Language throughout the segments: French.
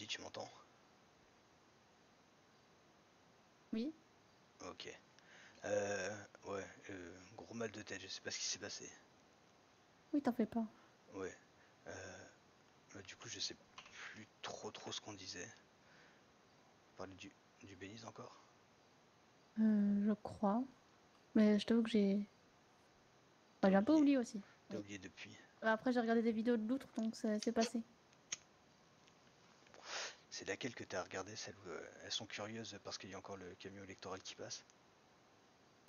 tu m'entends? Oui, Ok. Ouais, gros mal de tête, je sais pas ce qui s'est passé. oui, t'en fais pas. Ouais. Euh, du coup, je sais plus trop ce qu'on disait. On parlait du Belize encore? Je crois. Mais je t'avoue que T'as j'ai un peu oublié. oublié aussi. T'as Oui. oublié depuis. Après, j'ai regardé des vidéos de l'outre, donc c'est passé. C'est laquelle que t'as regardé, celle où elles sont curieuses parce qu'il y a encore le camion électoral qui passe?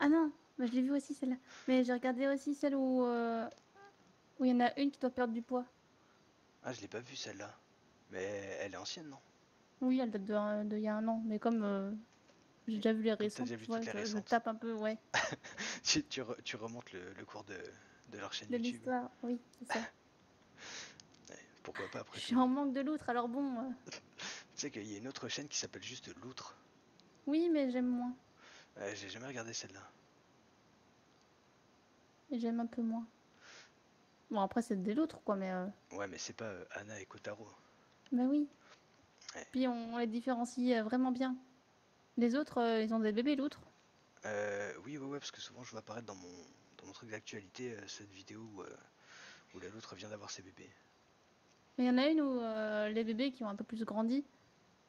Ah non, bah, je l'ai vu aussi celle-là. Mais j'ai regardé aussi celle où il y en a une qui doit perdre du poids. Ah, je l'ai pas vue celle-là. Mais elle est ancienne, non? Oui, elle date de il y a un an. Mais comme j'ai déjà vu les Comme t'as récentes, déjà tu vu vois, toutes les je récentes. tape un peu, ouais. Tu remontes le cours de leur chaîne De YouTube. l'histoire, oui, c'est ça. Ouais, pourquoi pas Je après suis tout. en manque de l'outre, alors bon. Tu sais qu'il y a une autre chaîne qui s'appelle juste L'Outre. Oui, mais j'aime moins. J'ai jamais regardé celle-là. Et j'aime un peu moins. Bon, après, c'est des loutres, quoi, mais Ouais, mais c'est pas Anna et Kotaro. bah oui. Ouais. Puis on les différencie vraiment bien. Les autres, ils ont des bébés loutres. Oui, ouais, parce que souvent je vois apparaître dans mon truc d'actualité cette vidéo où la loutre vient d'avoir ses bébés. Mais il y en a une où les bébés qui ont un peu plus grandi,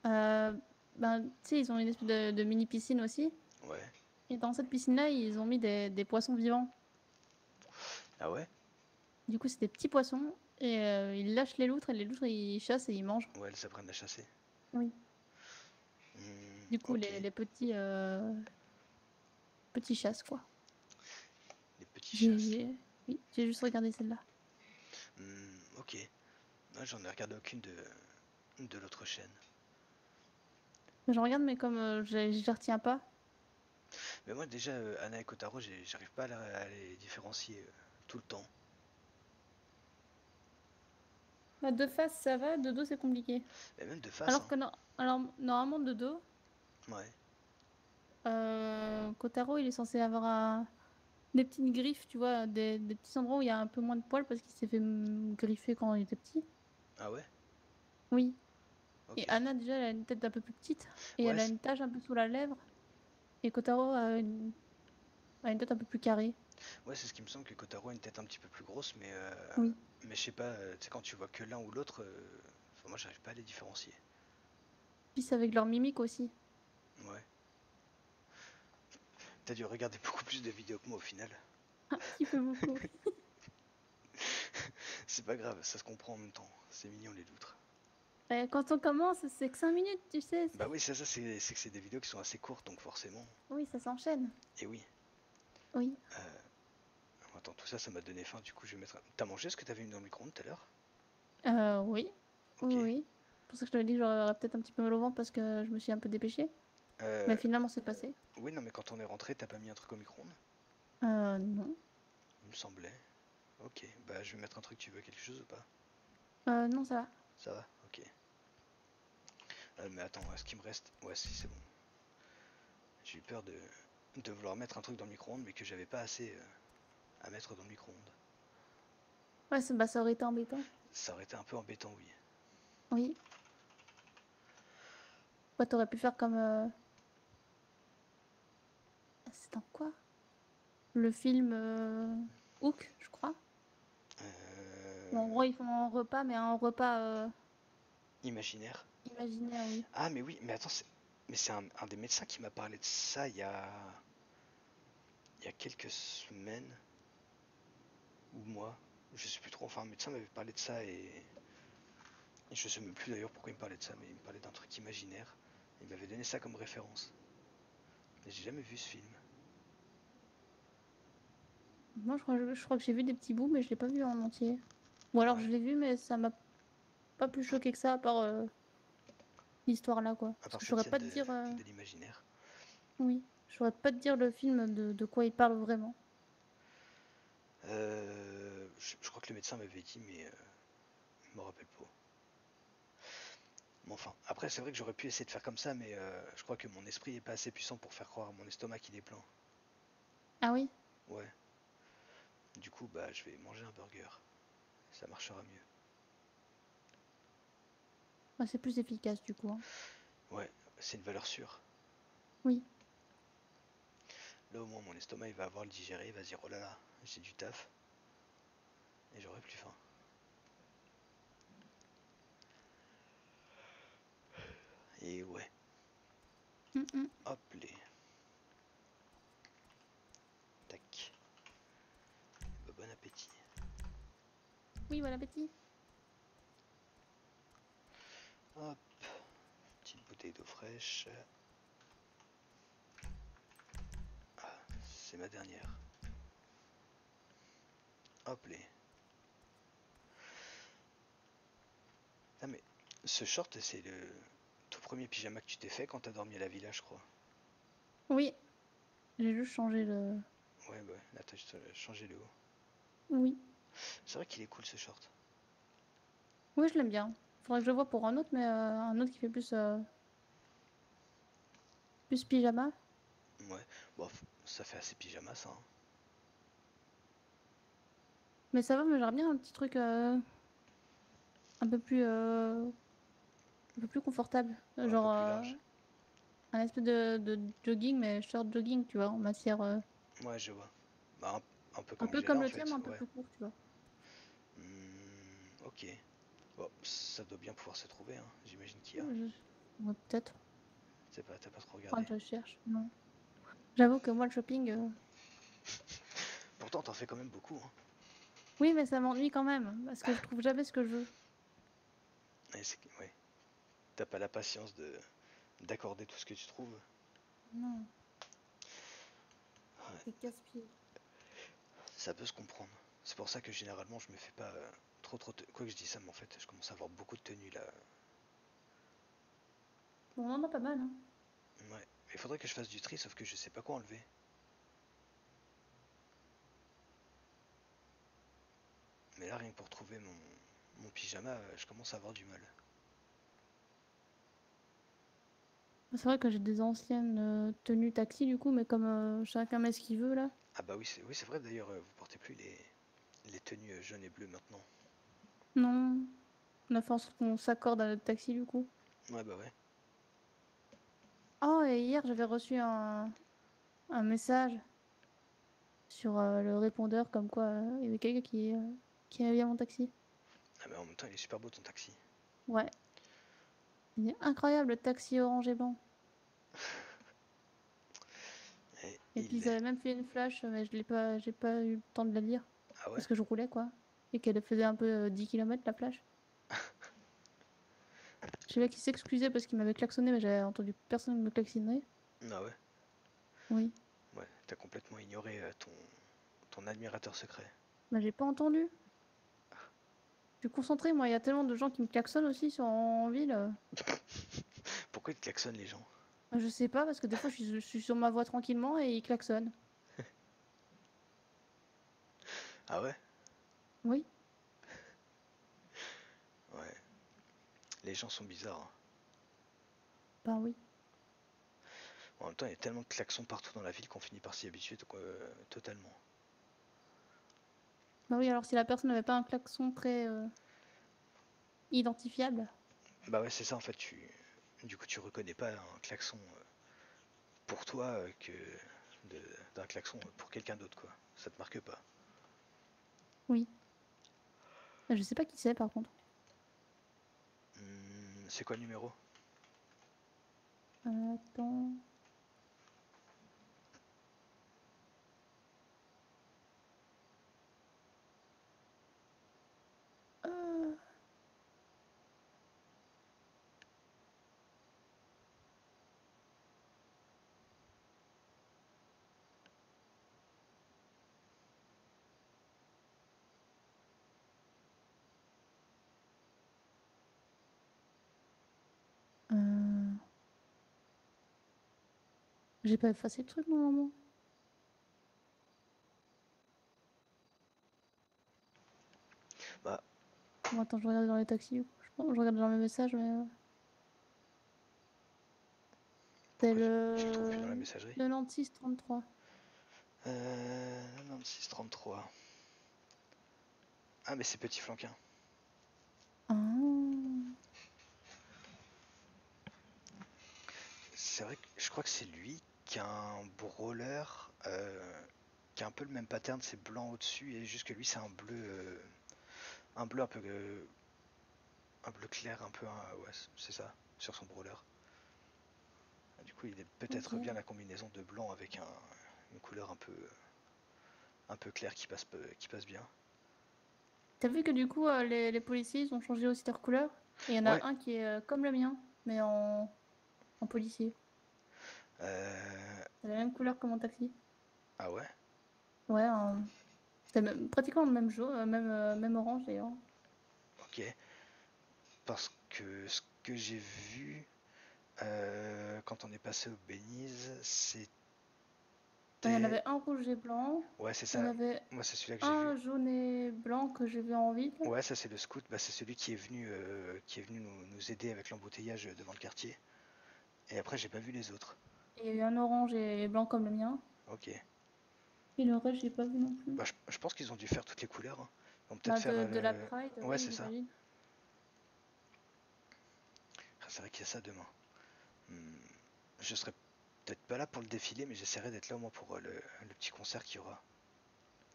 euh, ben, tu sais, ils ont une espèce de mini piscine aussi. Ouais. Et dans cette piscine-là, ils ont mis des poissons vivants. Ah ouais? Du coup, c'est des petits poissons. Et ils lâchent les loutres et les loutres, ils chassent et ils mangent. Ouais, elles s'apprennent à chasser. Oui. Du coup, Ok. les petits, petits chassent, quoi. Les petits chasses. Oui, j'ai juste regardé celle-là. Ok. Moi j'en ai regardé aucune de l'autre chaîne. Je regarde, mais comme je les retiens pas. Mais moi déjà, Anna et Kotaro, j'arrive pas à les différencier tout le temps. Bah, de face, ça va. De dos, c'est compliqué. Mais même de face, Alors hein. que alors, normalement, de dos, Ouais. Kotaro, il est censé avoir des petites griffes, tu vois, des petits endroits où il y a un peu moins de poils parce qu'il s'est fait griffer quand il était petit. Ah ouais? Oui. Et Ok. Anna, déjà, elle a une tête un peu plus petite et Ouais, elle a une tache un peu sous la lèvre. Et Kotaro a une tête un peu plus carrée. ouais, c'est ce qui me semble que Kotaro a une tête un petit peu plus grosse, Oui. mais je sais pas, tu sais, quand tu vois que l'un ou l'autre, enfin, moi j'arrive pas à les différencier. Puis c'est avec leur mimique aussi. Ouais. T'as dû regarder beaucoup plus de vidéos que moi au final. Un petit peu beaucoup, oui. C'est pas grave, ça se comprend en même temps. C'est mignon les loutres. Quand on commence, c'est que 5 minutes, tu sais. Bah oui, c'est ça, c'est que c'est des vidéos qui sont assez courtes, donc forcément. Oui, ça s'enchaîne. Et oui. Oui. Attends, tout ça, ça m'a donné faim, du coup je vais mettre. T'as mangé ce que t'avais mis dans le micro-ondes tout à l'heure? Oui. Oui, Ok. oui. C'est pour ça que je te l'ai dit que j'aurais peut-être un petit peu mal au ventre parce que je me suis un peu dépêchée. Euh, Mais finalement, c'est passé. oui, non, mais quand on est rentré, t'as pas mis un truc au micro-ondes? Non. Il me semblait. Ok, bah je vais mettre un truc, tu veux quelque chose ou pas? Non, ça va. Ça va? Ok. Mais attends, est-ce qu'il me reste. Ouais, si, c'est bon. J'ai eu peur de vouloir mettre un truc dans le micro-ondes, mais que j'avais pas assez à mettre dans le micro-ondes. Ouais, bah, ça aurait été embêtant. Ça aurait été un peu embêtant, oui. Oui. Ouais, t'aurais pu faire comme. C'est dans quoi? Le film Hook, je crois. Où en Euh, gros, ils font un repas, mais un repas Imaginaire. imaginaire, oui. Ah, mais oui, mais attends, mais c'est un des médecins qui m'a parlé de ça il y a quelques semaines, ou mois, je sais plus trop. Enfin, un médecin m'avait parlé de ça et je sais même plus d'ailleurs pourquoi il me parlait de ça, mais il me parlait d'un truc imaginaire. Il m'avait donné ça comme référence. Mais j'ai jamais vu ce film. Moi, je crois que j'ai vu des petits bouts, mais je l'ai pas vu en entier. Ou alors je Ouais. l'ai vu, mais ça m'a pas plus choqué que ça, à part l'histoire là, quoi. À Parce part que je cette saurais scène pas te dire. de l'imaginaire. Oui, je saurais pas te dire le film de quoi il parle vraiment. Je crois que le médecin m'avait dit, mais je me rappelle pas. Mais enfin, après, c'est vrai que j'aurais pu essayer de faire comme ça, mais je crois que mon esprit est pas assez puissant pour faire croire à mon estomac qu'il est plein. Ah oui? Ouais. Du coup, bah, je vais manger un burger. Ça marchera mieux. Bah, c'est plus efficace du coup, hein. Ouais, c'est une valeur sûre. Oui. Là au moins mon estomac il va avoir le digéré, il va se dire oh là là, j'ai du taf. Et j'aurai plus faim. Et ouais, Mm. hop les. Tac. Bah, bon appétit. Oui, bon appétit. Hop, petite bouteille d'eau fraîche. Ah, c'est ma dernière. Hop les. Ah mais ce short c'est le tout premier pyjama que tu t'es fait quand t'as dormi à la villa je crois. Oui, j'ai juste changé le... Ouais bah là t'as juste changé le haut. Oui. C'est vrai qu'il est cool ce short. Oui, je l'aime bien. Faudrait que je le vois pour un autre, mais un autre qui fait plus pyjama. Ouais, bon ça fait assez pyjama ça. Hein. Mais ça va, mais j'aimerais bien un petit truc un peu plus, un peu plus confortable. Un peu Genre plus large. un espèce de jogging, mais short jogging, tu vois, en matière Ouais je vois. Bah un peu un comme peu j'ai comme là en le tien, mais fait, un peu ouais. plus court, tu vois. Ok. Bon, ça doit bien pouvoir se trouver, hein. J'imagine qu'il y a. Je- Ouais, peut-être. T'as pas trop Faudra regardé. que je cherche. Non. J'avoue que moi, le shopping, Pourtant t'en fais quand même beaucoup. Hein. oui, mais ça m'ennuie quand même, parce que je trouve jamais ce que je veux. Ouais. T'as pas la patience de d'accorder tout ce que tu trouves. Non, Ouais. c'est casse-pied. Ça peut se comprendre. C'est pour ça que généralement je me fais pas trop quoi que je dis ça, mais en fait je commence à avoir beaucoup de tenues là. Bon, on en a pas mal, hein. Ouais. Il faudrait que je fasse du tri, sauf que je sais pas quoi enlever. Mais là rien que pour trouver mon pyjama, je commence à avoir du mal. C'est vrai que j'ai des anciennes tenues taxi, du coup, mais comme chacun met ce qu'il veut, là. Ah bah oui c'est vrai d'ailleurs vous portez plus les tenues jaunes et bleues maintenant. Non, on a force qu'on s'accorde à notre taxi, du coup. Ouais bah ouais. Oh, et hier, j'avais reçu un message sur le répondeur, comme quoi il y avait quelqu'un qui aimait bien mon taxi. Ah mais en même temps il est super beau ton taxi. Ouais. Il est incroyable, le taxi orange et blanc. Et Et puis il ils l'est. avaient même fait une flash, mais j'ai pas eu le temps de la lire. Ah ouais. Parce que je roulais, quoi. Et qu'elle faisait un peu 10 km, la flash. Je sais pas qui s'excusait parce qu'il m'avait klaxonné, mais j'avais entendu personne me klaxonner. Ah ouais. Oui. Ouais, t'as complètement ignoré ton admirateur secret. Bah, j'ai pas entendu. Je suis concentrée, moi. Il y a tellement de gens qui me klaxonnent aussi en ville. Pourquoi ils te klaxonnent les gens? Je sais pas, parce que des fois, je suis sur ma voie tranquillement et ils klaxonnent. Ah ouais? Oui. Ouais. Les gens sont bizarres. Hein. Bah oui. En même temps, il y a tellement de klaxons partout dans la ville qu'on finit par s'y habituer totalement. Bah oui, alors si la personne n'avait pas un klaxon très identifiable. Bah ouais, c'est ça en fait. Du coup, tu reconnais pas un klaxon pour toi que d'un klaxon pour quelqu'un d'autre, quoi. Ça te marque pas. Oui. Je sais pas qui c'est, par contre. C'est quoi le numéro? Attends. Euh, euh, J'ai pas effacé le truc, normalement. Bah, Bon, attends, je regarde dans les taxis, du coup. Je regarde dans mes messages, mais... C'est pourquoi tu le trouves plus dans la le messagerie? 96 33. 9633. Ah, mais c'est Petit Flanquin. Ah. c'est vrai que je crois que c'est lui qui a un brawler qui a un peu le même pattern, c'est blanc au-dessus et juste que lui c'est un bleu un bleu clair, un peu ouais, c'est ça, sur son brawler. Du coup, il est peut-être Ok. bien la combinaison de blanc avec une couleur un peu claire qui passe bien. T'as vu que du coup, les policiers, ils ont changé aussi leur couleur? Et il y en Ouais. a un qui est comme le mien, mais en policier. euh, C'est la même couleur que mon taxi. Ah ouais. Ouais, c'est pratiquement le même jaune, même orange d'ailleurs. Ok. Parce que ce que j'ai vu quand on est passé au Belize, Il y en c'était. avait un rouge et blanc. Ouais, c'est Il y en ça. avait Moi, c'est celui-là que j'ai vu. un jaune et blanc que j'ai vu en ville. Ouais, ça c'est le scout. Bah, c'est celui qui est venu nous aider avec l'embouteillage devant le quartier. Et après, j'ai pas vu les autres. Et il y a eu un orange et blanc comme le mien. Ok. Et le reste, j'ai pas vu non plus. Bah, je pense qu'ils ont dû faire toutes les couleurs, hein. Ils vont peut-être Bah, faire de la Pride, Ouais, oui, c'est ça. j'imagine. Ah, c'est vrai qu'il y a ça demain. Hmm, Je serai peut-être pas là pour le défilé, mais j'essaierai d'être là au moins pour le petit concert qu'il y aura.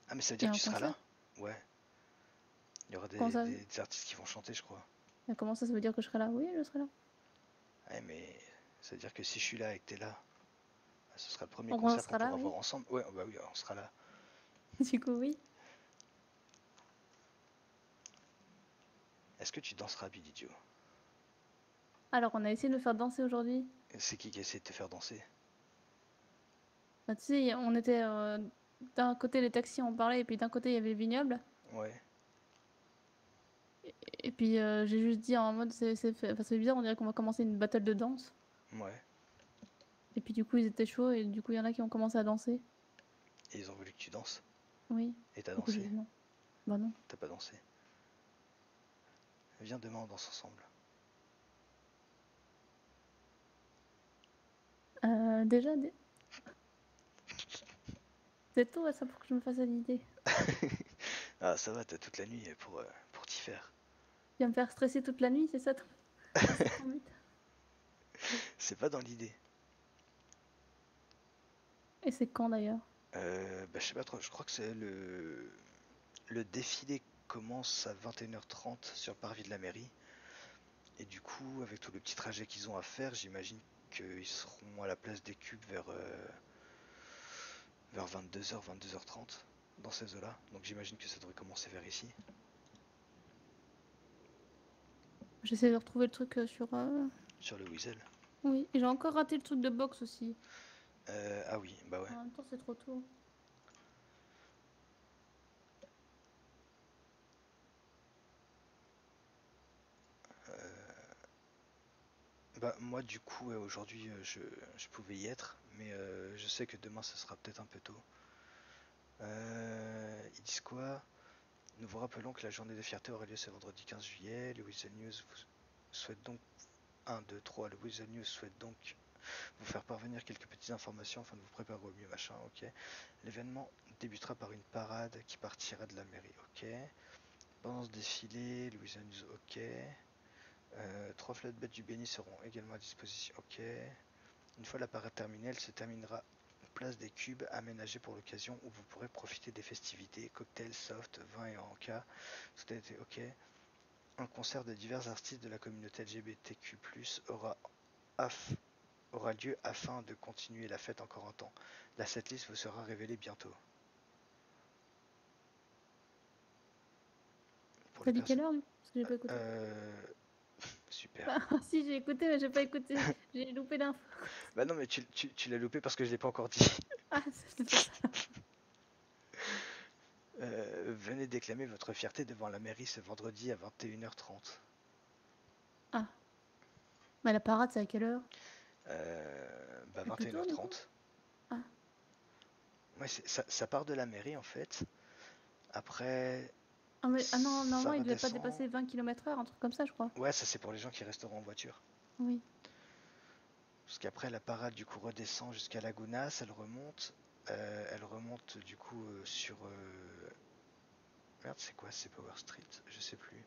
Ah, mais ça veut Et dire que un tu seras concert. là? Ouais. Il y aura Comment ça? des artistes qui vont chanter, je crois. Mais comment ça veut dire que je serai là? Oui, je serai là. Ouais, mais ça veut dire que si je suis là et que t'es là, bah, ce sera le premier Donc on concert qu'on sera là, pourra voir oui. ensemble. Ouais, bah oui, on sera là. Du coup, oui. Est-ce que tu danseras, Billy Joe? Alors, on a essayé de me faire danser aujourd'hui. C'est qui essaie de te faire danser? Bah, tu sais, on était d'un côté les taxis, on parlait, et puis d'un côté il y avait le vignoble. Ouais, Et puis j'ai juste dit en mode, enfin, c'est bizarre, on dirait qu'on va commencer une battle de danse. ouais. Et puis du coup, ils étaient chauds, et du coup, il y en a qui ont commencé à danser. Et ils ont voulu que tu danses. Oui. Et t'as Du coup, j'ai dansé. dit non. Bah non. T'as pas dansé. Viens demain, on danse ensemble. Déjà, c'est tôt ça pour que je me fasse à l'idée. Ah, ça va, t'as toute la nuit pour t'y faire. Tu vas me faire stresser toute la nuit, c'est ça c'est ton but. C'est pas dans l'idée. Et c'est quand d'ailleurs? Bah, je sais pas trop, je crois que c'est le défilé commence à 21h30 sur le parvis de la mairie. Et du coup, avec tout le petit trajet qu'ils ont à faire, j'imagine qu'ils seront à la place des cubes vers 22h, 22h30, dans ces eaux-là. Donc j'imagine que ça devrait commencer vers ici. J'essaie de retrouver le truc sur. Sur le Weasel. Oui, et j'ai encore raté le truc de boxe aussi. Ah oui, bah ouais. En même temps, c'est trop tôt. Bah moi du coup aujourd'hui je pouvais y être, mais je sais que demain ce sera peut-être un peu tôt. Ils disent quoi? Nous vous rappelons que la journée de fierté aura lieu ce vendredi 15 juillet. Le Weasel News vous souhaite donc 1, 2, 3. Le Weasel News souhaite donc vous faire parvenir quelques petites informations afin de vous préparer au mieux, machin, ok. L'événement débutera par une parade qui partira de la mairie, ok. Pendant ce défilé, le Weasel News, ok. 3 flatbeds du Béni seront également à disposition, ok. Une fois la parade terminée, elle se terminera place des Cubes aménagée pour l'occasion où vous pourrez profiter des festivités, cocktails, soft, vin et encas. Tout a été ok. Un concert de divers artistes de la communauté LGBTQ+ aura lieu afin de continuer la fête encore un temps. La setlist vous sera révélée bientôt. Pour T'as les dit quelle personnes. heure, du coup? Parce que j'ai pas écouté. Euh... Super. Bah, si, j'ai écouté, mais j'ai pas écouté. J'ai loupé l'info. Bah non, mais tu l'as loupé parce que je l'ai pas encore dit. Ah, c'est pour ça. Venez déclamer votre fierté devant la mairie ce vendredi à 21h30. Ah, mais la parade, c'est à quelle heure? Bah C'est plus tôt, du coup? 21h30. Ah. Ouais, ça part de la mairie en fait. Après, Ah non, ça normalement, il devait pas redescend. dépasser 20 km/h, un truc comme ça, je crois. Ouais, ça c'est pour les gens qui resteront en voiture. Oui. Parce qu'après la parade du coup redescend jusqu'à Laguna, elle remonte du coup sur merde, c'est quoi? C'est Power Street? Je sais plus.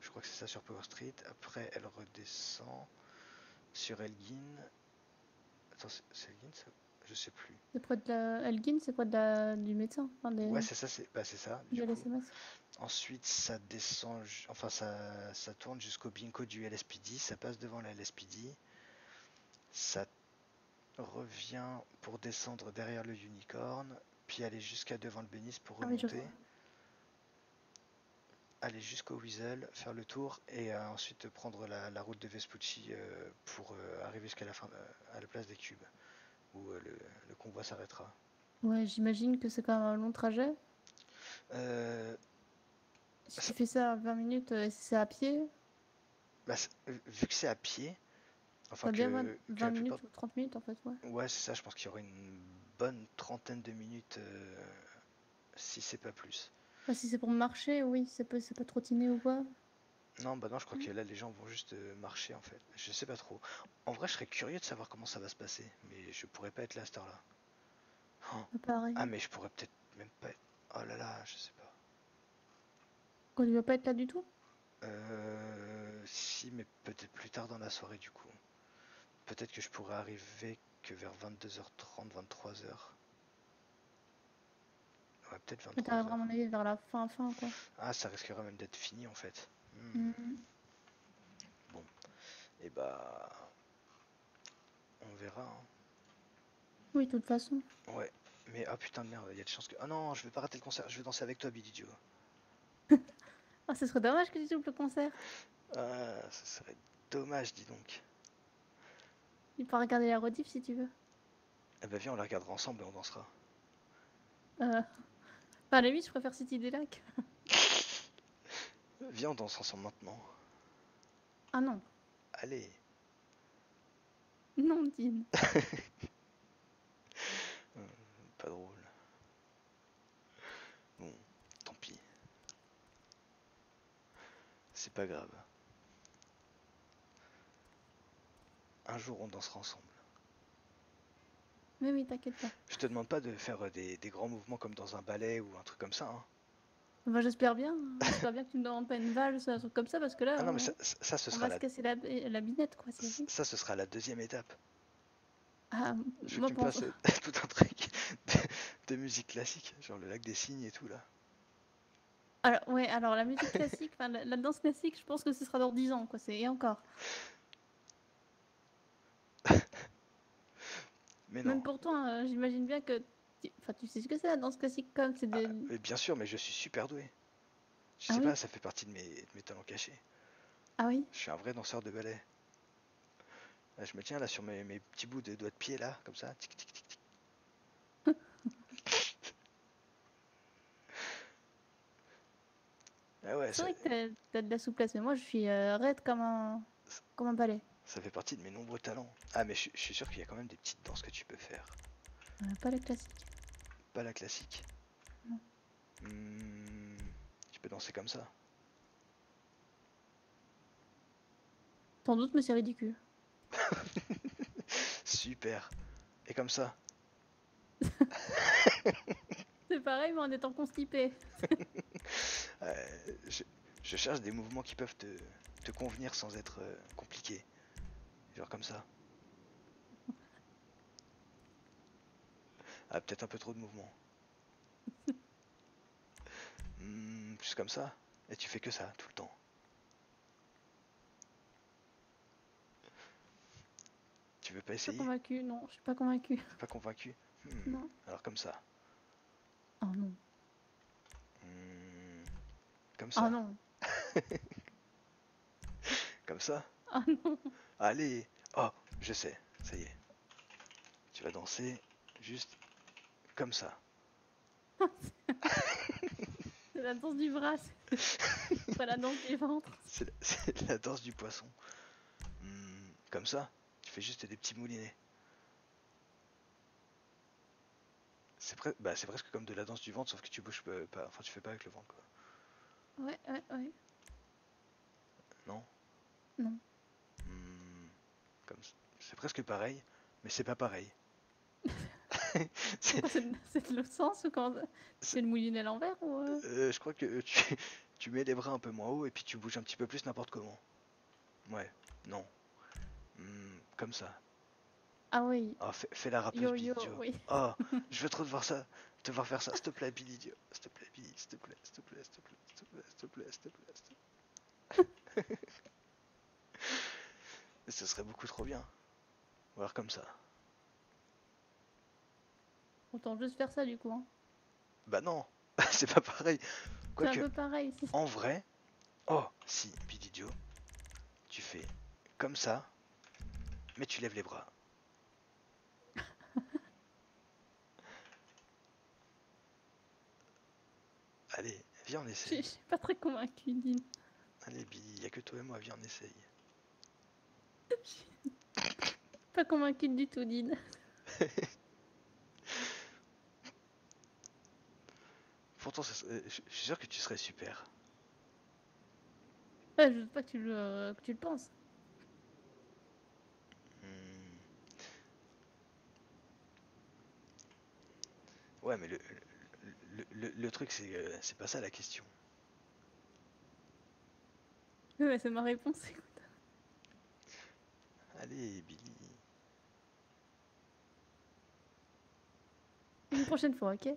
Je crois que c'est ça sur Power Street. Après elle redescend sur Elgin. Attends, c'est Elgin ça? Je sais plus. C'est près de la... Elgin, c'est près de du médecin, enfin Ouais, des... c'est ça, c'est ça, de du coup. l'SMS. Ensuite, ça descend, enfin, ça tourne jusqu'au bingo du LSPD, ça passe devant la LSPD, ça revient pour descendre derrière le Unicorn, puis aller jusqu'à devant le Bénis pour Ah oui, je remonter, vois. aller jusqu'au Weasel, faire le tour et ensuite prendre la route de Vespucci pour arriver jusqu'à la fin, à la place des Cubes, où le convoi s'arrêtera. Ouais, j'imagine que c'est quand même un long trajet. Euh, Si tu ça- fais ça à 20 minutes, et si c'est à pied, bah, vu que c'est à pied, enfin ça bien que 20 la plupart. minutes ou 30 minutes en fait, ouais. Ouais, c'est ça, je pense qu'il y aura une bonne trentaine de minutes, si c'est pas plus. Bah, si c'est pour marcher, oui, c'est pas trottiner ou quoi. Non, bah non, je crois Mm. que là, les gens vont juste marcher en fait. Je sais pas trop. En vrai, je serais curieux de savoir comment ça va se passer, mais je pourrais pas être là à cette heure-là. Oh. Pas Ah, pareil. mais je pourrais peut-être même pas être. Oh là là, je sais pas. Quand tu vas pas être là du tout? Si, mais peut-être plus tard dans la soirée du coup. Peut-être que je pourrais arriver que vers 22h30, 23h. Ouais, peut-être Mais t'arriveras à 23h. mon avis vers la fin, quoi. Ah, ça risquerait même d'être fini en fait. Mm. Bon, et bah, on verra, hein. Oui, de toute façon. Ouais, mais ah putain de merde, il y a des chances que. Ah non, je vais pas rater le concert, je vais danser avec toi, Billy Joe. Ah, ce serait dommage que tu loupes le concert. Ah, ça serait dommage, dis donc. Tu peux regarder la rediff si tu veux. Eh bah, viens, on la regardera ensemble et on dansera. Enfin, à la limite, je préfère City des Lacs. Viens, on danse ensemble maintenant. Ah non, Allez. non, Dean. Pas drôle. Bon, tant pis. C'est pas grave. Un jour, on dansera ensemble. Mais oui, t'inquiète pas. Je te demande pas de faire des grands mouvements comme dans un ballet ou un truc comme ça, hein. Bah, j'espère bien. J'espère bien que tu me demandes pas une valse, un truc comme ça, parce que Ah là, non, mais ça, ce on sera va se casser la binette, quoi, c'est horrible. ça, ce sera la deuxième étape. Ah, Je veux que moi, tu me pense. passes tout un truc de musique classique, genre le lac des cygnes et tout là. Alors, ouais, alors la musique classique, enfin, la danse classique, je pense que ce sera dans 10 ans, quoi, et encore. Mais non. Même pour toi, j'imagine bien que. Enfin, tu sais ce que c'est la danse classique, comme c'est Ah, des. mais bien sûr, mais je suis super doué. Je Ah sais oui? pas, ça fait partie de mes talents cachés. Ah oui? Je suis un vrai danseur de ballet. Là, je me tiens là sur mes petits bouts de doigts de pied là, comme ça. Tic, tic, tic, tic. Ah ouais, C'est vrai que t'as de la souplesse, mais moi, je suis raide comme un balai. ça fait partie de mes nombreux talents. Ah, mais je suis sûr qu'il y a quand même des petites danses que tu peux faire. Pas la classique. Pas la classique. Non. Hmm, tu peux danser comme ça. Sans doute, mais c'est ridicule. Super. Et comme ça. C'est pareil, mais en étant constipé. Euh, je, je cherche des mouvements qui peuvent te convenir sans être compliqués. Genre comme ça. Ah, peut-être un peu trop de mouvements. Plus comme ça. Et tu fais que ça tout le temps. Tu veux pas Je suis pas essayer? convaincue, non, je suis pas convaincue. T'es pas convaincu? Non. Alors comme ça. Oh non. Hmm, comme Oh ça. non. Comme ça. Oh non. Allez. Oh, je sais. Ça y est. Tu vas danser juste comme ça. C'est la danse du bras, c'est pas la danse du ventre. C'est la danse du poisson. Comme ça. Tu fais juste des petits moulinets. C'est presque comme de la danse du ventre, sauf que tu bouges pas. Enfin, tu fais pas avec le ventre, quoi. Ouais, ouais, ouais. Non? Non. Hmm, c'est presque pareil, mais c'est pas pareil. C'est- Pourquoi c'est de l'autre sens ou quand tu c'est- fais le moulinet à l'envers ou je crois que tu mets les bras un peu moins haut et puis tu bouges un petit peu plus n'importe comment. Ouais, non. Comme ça. Ah oui, Oh, fais la rappeuse Billy yo-yo, Joe. oui. Oh, je veux trop te voir faire ça. S'il te plaît, Billy Joe. S'il te plaît, Billy. S'il te plaît, s'il te plaît, s'il te plaît, s'il te plaît, s'il te plaît, s'il te plaît, s'il te plaît. Ce serait beaucoup trop bien. Voir comme ça. Autant juste faire ça du coup. Hein. Bah non, c'est pas pareil. C'est un Quoique, peu pareil. Si. en vrai, oh, si, Billy Joe, tu fais comme ça, mais tu lèves les bras. Allez, viens, on Je essaye. suis pas très convaincue, Dean. Allez, Billy, y a que toi et moi, viens, on essaye. Je suis pas convaincue du tout, Dean. Pourtant, je suis sûr que tu serais super. Ah, je veux pas que tu le penses. Hmm. Ouais, mais le truc, c'est pas ça la question. Ouais, c'est ma réponse. Écoute. Allez, Billy. Une prochaine fois, ok?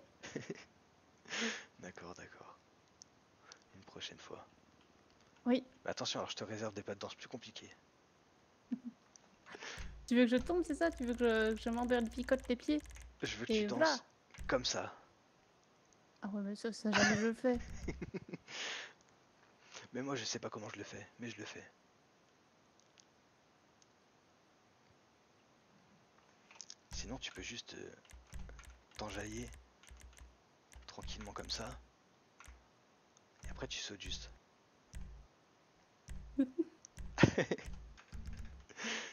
D'accord, d'accord. Une prochaine fois. Oui. Mais attention, alors je te réserve des pas de danse plus compliquées. Tu veux que je tombe, c'est ça? Tu veux que je m'emberlificote les pieds? Je veux que tu Et voilà. danses comme ça. Ah ouais, mais ça jamais je le fais. Mais moi, je sais pas comment je le fais, mais je le fais. Sinon, tu peux juste t'enjailler tranquillement comme ça. Et après, tu sautes juste.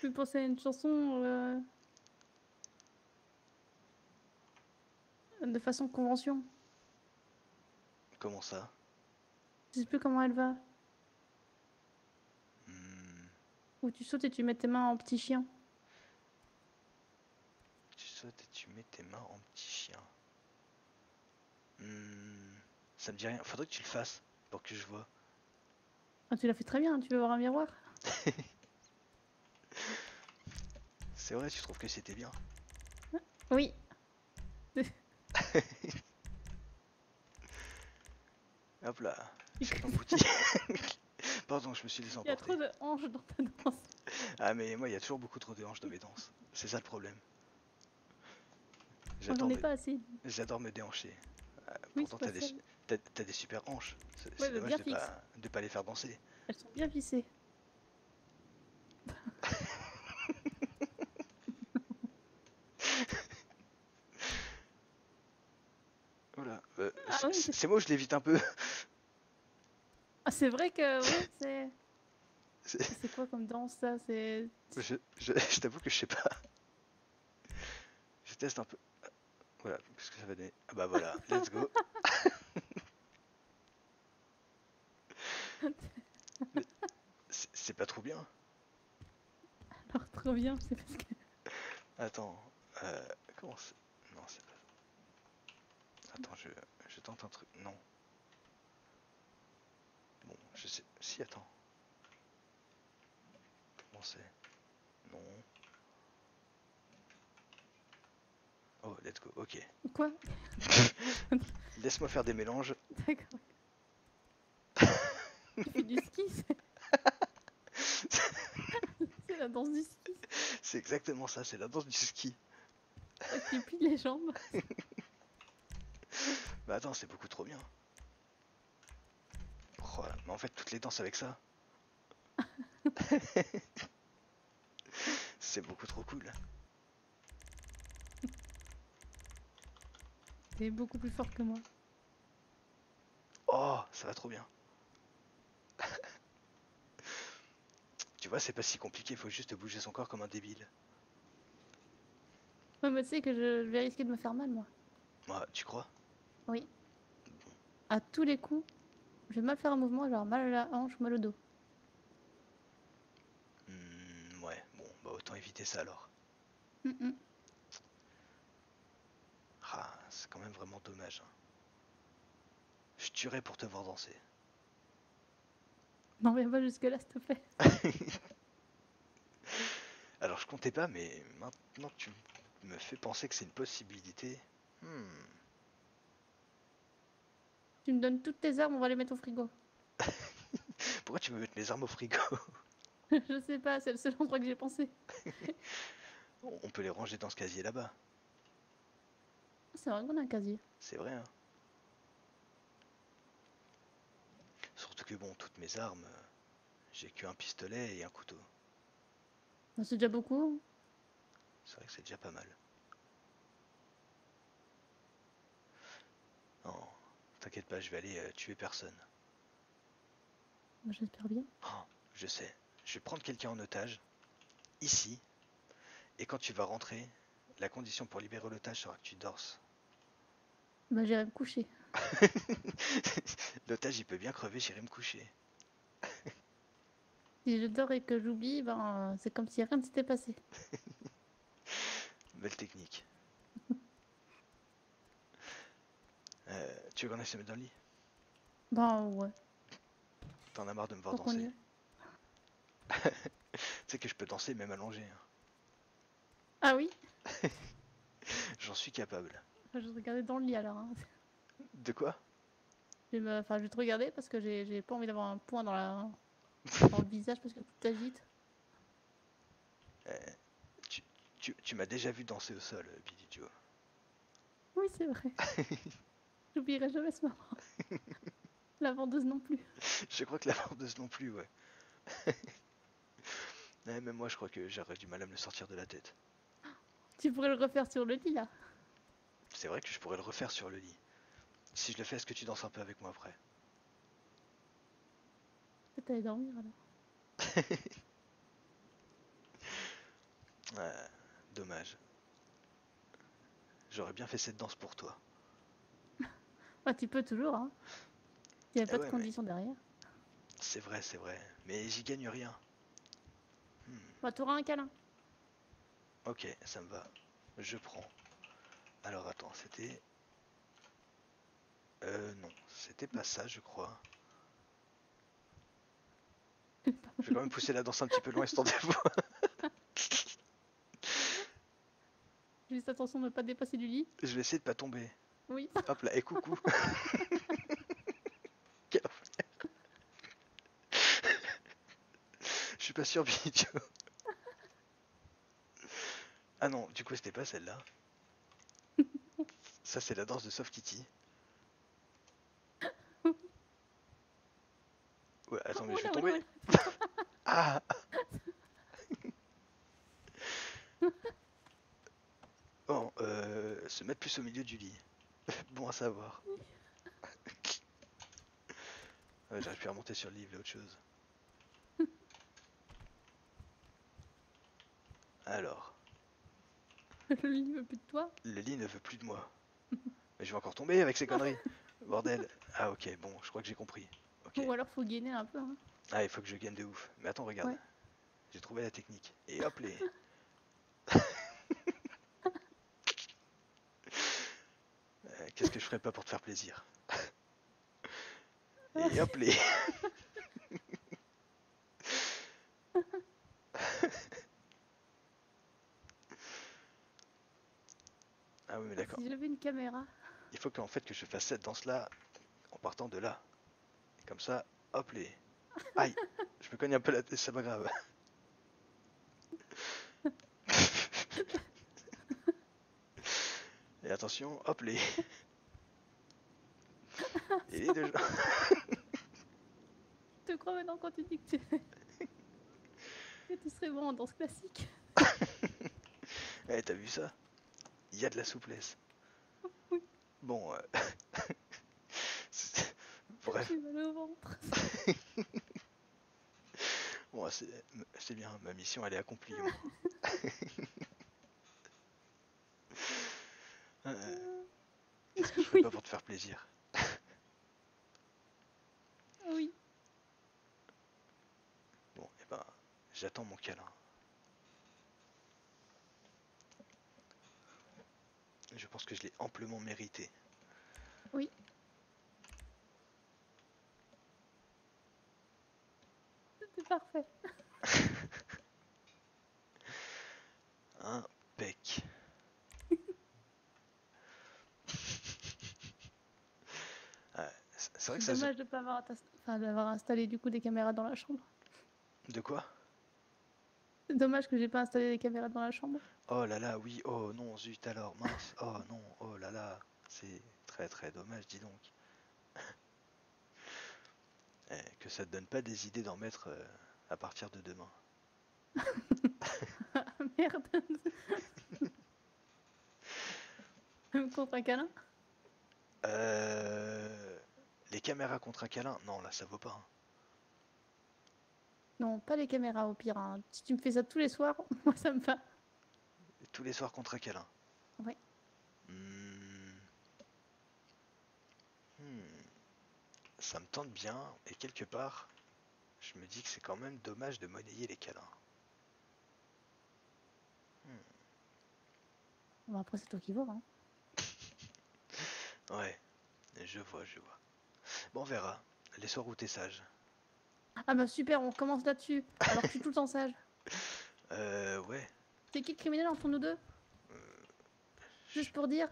Je pensais à une chanson de façon convention. Comment ça? Je sais plus comment elle va. Hmm, Où tu sautes et tu mets tes mains en petit chien. Tu sautes et tu mets tes mains en petit chien. Hmm, Ça me dit rien. Faudrait que tu le fasses pour que je vois. Ah, tu l'as fait très bien, tu veux voir un miroir? C'est vrai, tu trouves que c'était bien? Oui. Hop là, c'est englouti. Pardon, je me suis laissé Il y a trop emporter. de hanches dans ta danse. Ah, mais moi, il y a toujours beaucoup trop de hanches dans mes danses. C'est ça le problème. Moi, j'en J'adore ai me, pas assez. j'adore me déhancher. Oui, Pourtant, c'est pas ça. t'as des super hanches. Ouais, C'est mais dommage bien fixe. de pas les faire danser. Elles sont bien vissées. Voilà. Ah oui. C'est moi où je l'évite un peu. Ah, c'est vrai que oui, c'est. C'est- C'est quoi comme danse ça? C'est. je t'avoue que je sais pas. Je teste un peu. Voilà, qu'est-ce que ça va donner? Ah bah voilà, let's go. Mais c'est pas trop bien. Alors trop bien, c'est parce que. Attends, comment c'est? Non, c'est pas. Attends, je tente un truc. Non. Bon, je sais. Si, attends. Comment c'est? Non. Oh, let's go. Ok. Quoi? Laisse-moi faire des mélanges. D'accord. Tu fais du ski, c'est la danse du ski. C'est exactement ça, c'est la danse du ski. Faut que tu plies les jambes. Bah attends, c'est beaucoup trop bien. Oh là, mais en fait, toutes les danses avec ça, c'est beaucoup trop cool. T'es beaucoup plus fort que moi. Oh, ça va trop bien. Tu vois, c'est pas si compliqué, faut juste bouger son corps comme un débile. Ouais, mais tu sais que je vais risquer de me faire mal, moi. Moi, tu crois? Oui. À tous les coups, je vais mal faire un mouvement, je vais avoir mal à la hanche, mal au dos. Ouais, bon, bah autant éviter ça alors. Mm, mm. Ah, c'est quand même vraiment dommage, hein. Je tuerais pour te voir danser. Non, mais pas jusque-là, s'il te plaît. je comptais pas, mais maintenant que tu me fais penser que c'est une possibilité. Tu me donnes toutes tes armes, on va les mettre au frigo. Pourquoi tu veux mettre mes armes au frigo? Je sais pas, c'est le seul endroit que j'ai pensé. On peut les ranger dans ce casier là-bas. C'est vrai qu'on a un casier. C'est vrai, hein. Surtout que bon, toutes mes armes, j'ai qu'un pistolet et un couteau. Bah, c'est déjà beaucoup. C'est vrai que c'est déjà pas mal. Non, t'inquiète pas, je vais aller tuer personne. Bah, j'espère bien. Oh, je sais, je vais prendre quelqu'un en otage, ici, et quand tu vas rentrer, la condition pour libérer l'otage sera que tu dorses. Bah, j'irai me coucher. L'otage il peut bien crever, j'irai me coucher. Si je dors et que j'oublie, ben, c'est comme si rien ne s'était passé. Belle technique. Tu veux qu'on aille se mettre dans le lit? Ben, ouais. T'en as marre de me voir Tant qu'on y danser. est. Tu sais que je peux danser même allongé, hein. Ah oui? J'en suis capable. Je vais te regarder dans le lit alors, hein. De quoi? Enfin, je vais te regarder parce que j'ai pas envie d'avoir un point dans le visage parce que tu t'agites. Euh, tu m'as déjà vu danser au sol, Billy Joe. Oui, c'est vrai. J'oublierai jamais ce moment. La vendeuse non plus. Je crois que la vendeuse non plus, ouais. Ouais, même moi, je crois que j'aurais du mal à me le sortir de la tête. Tu pourrais le refaire sur le lit là. C'est vrai que je pourrais le refaire sur le lit. Si je le fais, est-ce que tu danses un peu avec moi après? Peut-être aller dormir alors. Dommage. J'aurais bien fait cette danse pour toi. Bah, tu peux toujours, hein. Il n'y a Ah pas de ouais, mais condition derrière. c'est vrai, c'est vrai. Mais j'y gagne rien. Bah, t'auras un câlin. Ok, ça me va. Je prends. Alors attends, c'était... non, c'était pas ça, je crois. Je vais quand même pousser la danse un petit peu loin, histoire de voir. Juste attention de ne pas dépasser du lit. Je vais essayer de pas tomber. Oui. Hop là, et coucou. Quel enfer. Je suis pas sûr, Billy Joe. Ah non, du coup, c'était pas celle-là. Ça, c'est la danse de Soft Kitty. Ouais, attends, mais je vais Oula, oula, tomber. oula. Ah! Bon, se mettre plus au milieu du lit. Bon à savoir. Ouais, j'arrive plus à remonter sur le lit, il y a autre chose. Alors, Le lit veut plus de toi. le lit ne veut plus de moi. Mais je vais encore tomber avec ces conneries. Bordel. Ah ok, bon, je crois que j'ai compris. Ok. Ou alors faut gainer un peu, hein. Ah, il faut que je gagne de ouf. Mais attends, regarde. Ouais. J'ai trouvé la technique. Et hop les. Qu'est-ce que je ferais pas pour te faire plaisir? Et hop les. Ah oui, mais d'accord. Si j'avais une caméra. Il faut qu'en fait que je fasse cette danse-là en partant de là. Et comme ça, hop les. Aïe, je me cogne un peu la tête, c'est pas grave. Et attention, hop les. Et les deux. Je te crois maintenant quand tu dis que tu serais bon en danse classique. Eh, t'as vu ça? Il y a de la souplesse. Oui. Bon, bref. J'ai mal au ventre. Bon, c'est bien, ma mission elle est accomplie. Au moins. Qu'est-ce que je ferais Oui. pas pour te faire plaisir? Oui. Bon, et ben, j'attends mon câlin. Je pense que je l'ai amplement mérité. Oui. C'était parfait. C'est vrai que C'est ça se... dommage de pas avoir, enfin, d'avoir installé du coup des caméras dans la chambre. De quoi? C'est dommage que j'ai pas installé des caméras dans la chambre. Oh là là, oui, oh non, zut alors, mince, oh non, oh là là, c'est très très dommage, dis donc. Que ça te donne pas des idées d'en mettre à partir de demain. Ah, merde. Contre un câlin? Euh... Les caméras contre un câlin? Non, là ça vaut pas, hein. Non, pas les caméras au pire, hein. Si tu me fais ça tous les soirs, moi ça me va. Tous les soirs contre un câlin. Ouais. Hmm, hmm, Ça me tente bien, et quelque part, je me dis que c'est quand même dommage de monnayer les câlins. Hmm, Bon, après, c'est toi qui vois, hein. Ouais, je vois, je vois. Bon, on verra. Les soirs où t'es sage. Ah bah super, on commence là-dessus. Alors que je suis tout le temps sage. Ouais. C'est qui le criminel entre nous deux? euh, Juste je- pour dire.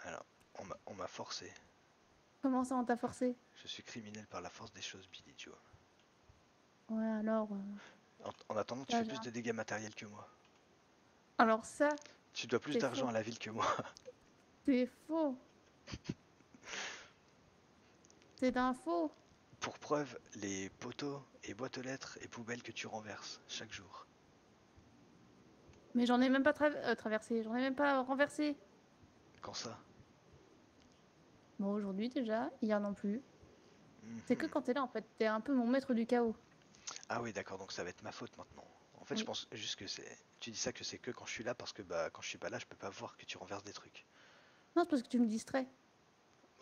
Alors, on m'a forcé. Comment ça, on t'a forcé? Je suis criminel par la force des choses, Billy Joe. Ouais, alors. En attendant, tu Là, fais plus de dégâts matériels que moi. Alors ça, Tu dois plus c'est d'argent faux. à la ville que moi. C'est faux. C'est un faux. Pour preuve, les poteaux et boîtes aux lettres et poubelles que tu renverses chaque jour. Mais j'en ai même pas traversé. J'en ai même pas renversé. Quand ça? Bon, aujourd'hui déjà. Hier non plus. C'est que Mhm. quand t'es là, en fait. T'es un peu mon maître du chaos. Ah oui, d'accord, donc ça va être ma faute maintenant. En fait, je Oui. pense juste que c'est. Tu dis ça que c'est que quand je suis là parce que bah quand je suis pas là, je peux pas voir que tu renverses des trucs. Non, c'est parce que tu me distrais.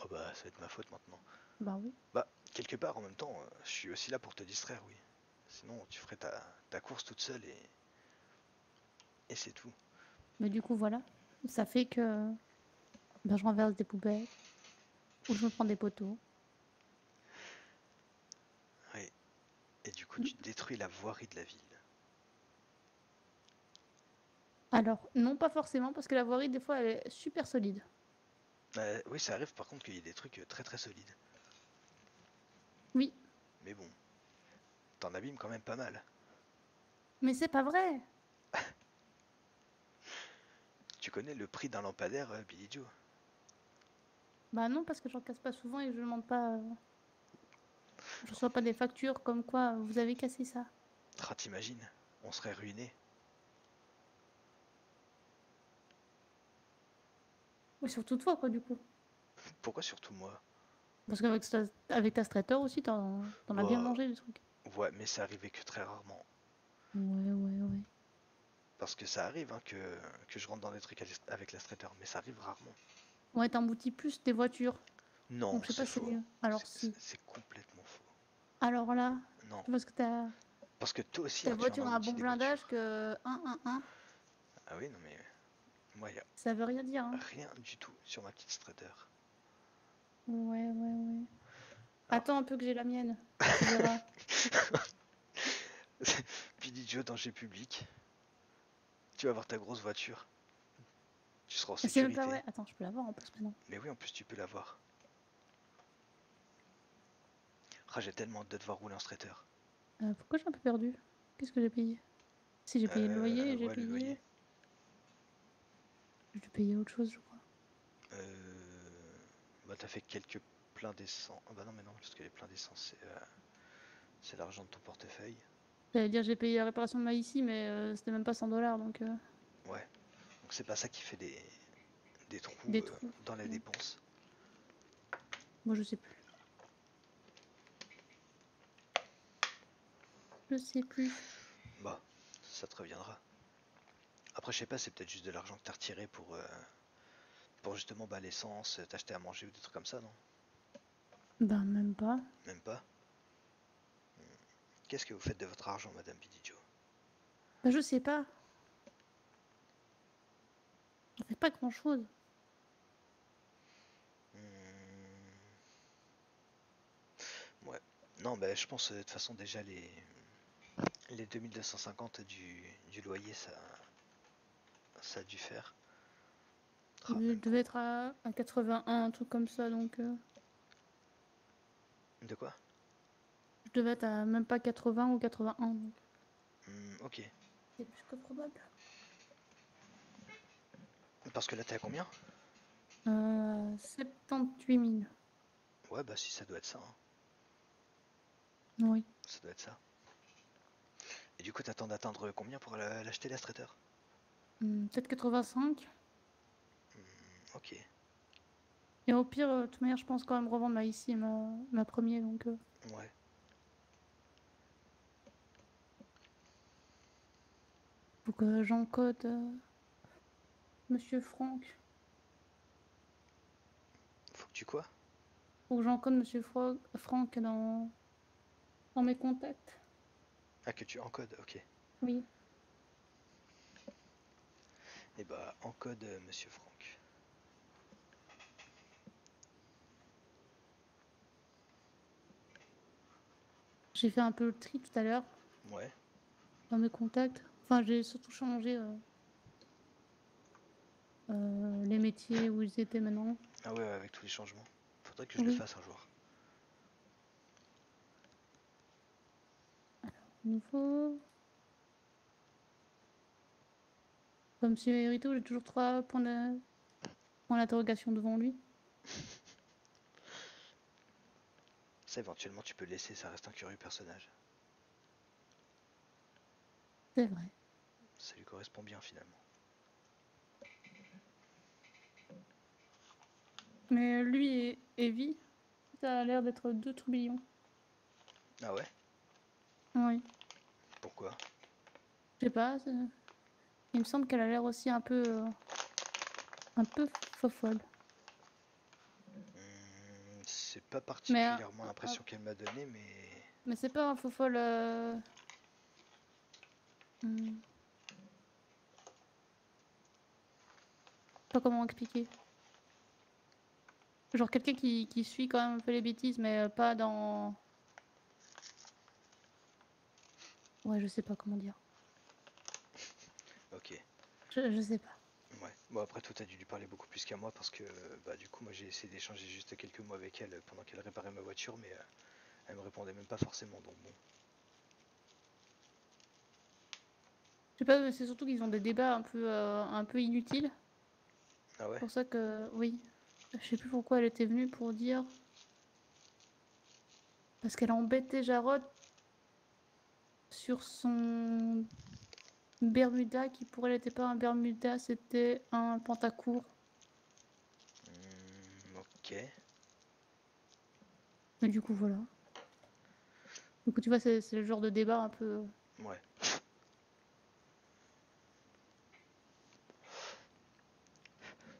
Oh bah ça va être ma faute maintenant. Bah oui. Bah, quelque part en même temps, je suis aussi là pour te distraire, oui. Sinon, tu ferais ta course toute seule et c'est tout. Mais du coup, voilà. Ça fait que bah, je renverse des poubelles. Ou je me prends des poteaux. Oui. Et du coup, tu détruis la voirie de la ville. Alors, non, pas forcément, parce que la voirie, des fois, elle est super solide. Oui, ça arrive par contre qu'il y ait des trucs très très solides. Oui. Mais bon, t'en abîmes quand même pas mal. Mais c'est pas vrai. Tu connais le prix d'un lampadaire, Billy Joe? Bah non, parce que j'en casse pas souvent et je demande pas. Je reçois pas des factures comme quoi vous avez cassé ça. Ah, t'imagines? On serait ruiné. Mais surtout toi, quoi, du coup. Pourquoi surtout moi? Parce qu'avec avec ta Strater aussi, t'en as bien Bah, mangé des trucs. ouais, mais ça arrivait que très rarement. Ouais, ouais, ouais. Parce que ça arrive hein, que je rentre dans des trucs avec la Strater, mais ça arrive rarement. Ouais, t'emboutis plus tes voitures. Non, Donc je sais c'est pas si c'est faux. mieux. Alors si. C'est complètement faux. Alors là, Non. c'est parce que Parce que toi aussi, ta hein, tu en voiture a un emboutis bon des blindage voitures. que 1. Ah oui, non mais moi, y a Ça veut rien dire, hein. rien du tout sur ma petite Strater. Ouais, ouais, ouais. Alors, Attends un peu que j'ai la mienne. Tu verras. Billy Joe, danger public. Tu vas avoir ta grosse voiture. Tu seras en Et c'est même pas sécurité. vrai. Attends, je peux l'avoir en plus maintenant. Mais oui, en plus, tu peux l'avoir. Ah, j'ai tellement hâte de te voir rouler en Strater. Pourquoi j'ai un peu perdu? Qu'est-ce que j'ai payé? Si j'ai payé le loyer, j'ai Ouais, le loyer. payé. J'ai dû payer autre chose, je crois. Bah, t'as fait quelques pleins d'essence. Ah bah non, mais non, parce que les pleins d'essence, c'est l'argent de ton portefeuille. J'allais dire j'ai payé la réparation de ma ici, mais c'était même pas 100 $ donc Ouais. Donc c'est pas ça qui fait des trous des trous. dans la Ouais. dépense. Moi je sais plus. Je sais plus. Bah, ça te reviendra. Après, je sais pas, c'est peut-être juste de l'argent que t'as retiré pour justement bah, l'essence, t'acheter à manger ou des trucs comme ça, non? Ben même pas. Même pas. Qu'est-ce que vous faites de votre argent, Madame Bidijo? Ben je sais pas. On fait pas grand chose. Ouais. Non, bah, je pense de toute façon déjà les 2250 du loyer, ça a dû faire. Ah, Je même devais pas. être à 81, un truc comme ça donc. De quoi? Je devais être à même pas 80 ou 81, donc Ok. c'est plus que probable. Parce que là, t'es à combien? 78 000. Ouais, bah si, ça doit être ça, hein. Oui. Ça doit être ça. Et du coup, t'attends d'atteindre combien pour l'acheter, la Strater? Peut-être 85. Ok. Et au pire, de toute manière, je pense quand même revendre ici ma première. Donc, Ouais. faut que j'encode Monsieur Franck. Faut que tu quoi? Faut que j'encode Monsieur Franck dans mes contacts. Ah, que tu encodes, ok. Oui. Et bah, encode Monsieur Franck. J'ai fait un peu le tri tout à l'heure Ouais. dans mes contacts. Enfin, j'ai surtout changé les métiers où ils étaient maintenant. Ah ouais, ouais, avec tous les changements. Faudrait que je le Oui. fasse un jour. Nouveau. Comme Monsieur Hérito, j'ai toujours 3 points d'interrogation devant lui. Ça, éventuellement, tu peux le laisser, ça reste un curieux personnage. C'est vrai. Ça lui correspond bien, finalement. Mais lui et Evie, ça a l'air d'être 2 tourbillons. Ah ouais? Oui. Pourquoi? Je sais pas. Il me semble qu'elle a l'air aussi un peu fofolle. C'est pas Mais, particulièrement l'impression qu'elle m'a donnée, mais... mais c'est pas un fofolle. Hmm, pas comment expliquer. Genre quelqu'un qui suit quand même un peu les bêtises, mais pas dans. Ouais, je sais pas comment dire. Ok. Je sais pas. Ouais. Bon, après, toi, t'as dû lui parler beaucoup plus qu'à moi parce que, bah, du coup, moi, j'ai essayé d'échanger juste quelques mots avec elle pendant qu'elle réparait ma voiture, mais elle me répondait même pas forcément, donc bon. Je sais pas, mais c'est surtout qu'ils ont des débats un peu inutiles. Ah ouais? Pour ça que, oui. Je sais plus pourquoi elle était venue pour dire. Parce qu'elle embêtait Jarod sur son Bermuda, qui pour elle n'était pas un Bermuda, c'était un pantacourt. Ok. Mais du coup, voilà. Du coup, tu vois, c'est le genre de débat un peu. Ouais.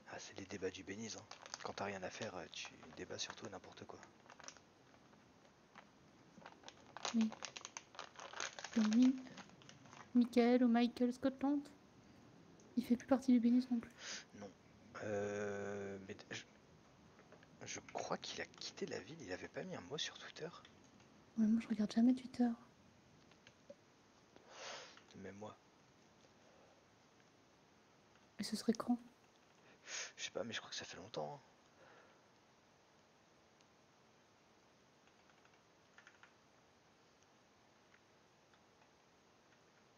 Ah, c'est les débats du Béniz, hein. Quand t'as rien à faire, tu débats sur tout et n'importe quoi. Oui. Michael ou Michael Scotland. Il fait plus partie du Bénis non plus. Non. Mais je crois qu'il a quitté la ville, il avait pas mis un mot sur Twitter. Ouais, moi, je regarde jamais Twitter. Même moi. Et ce serait quand? Je sais pas, mais je crois que ça fait longtemps, hein.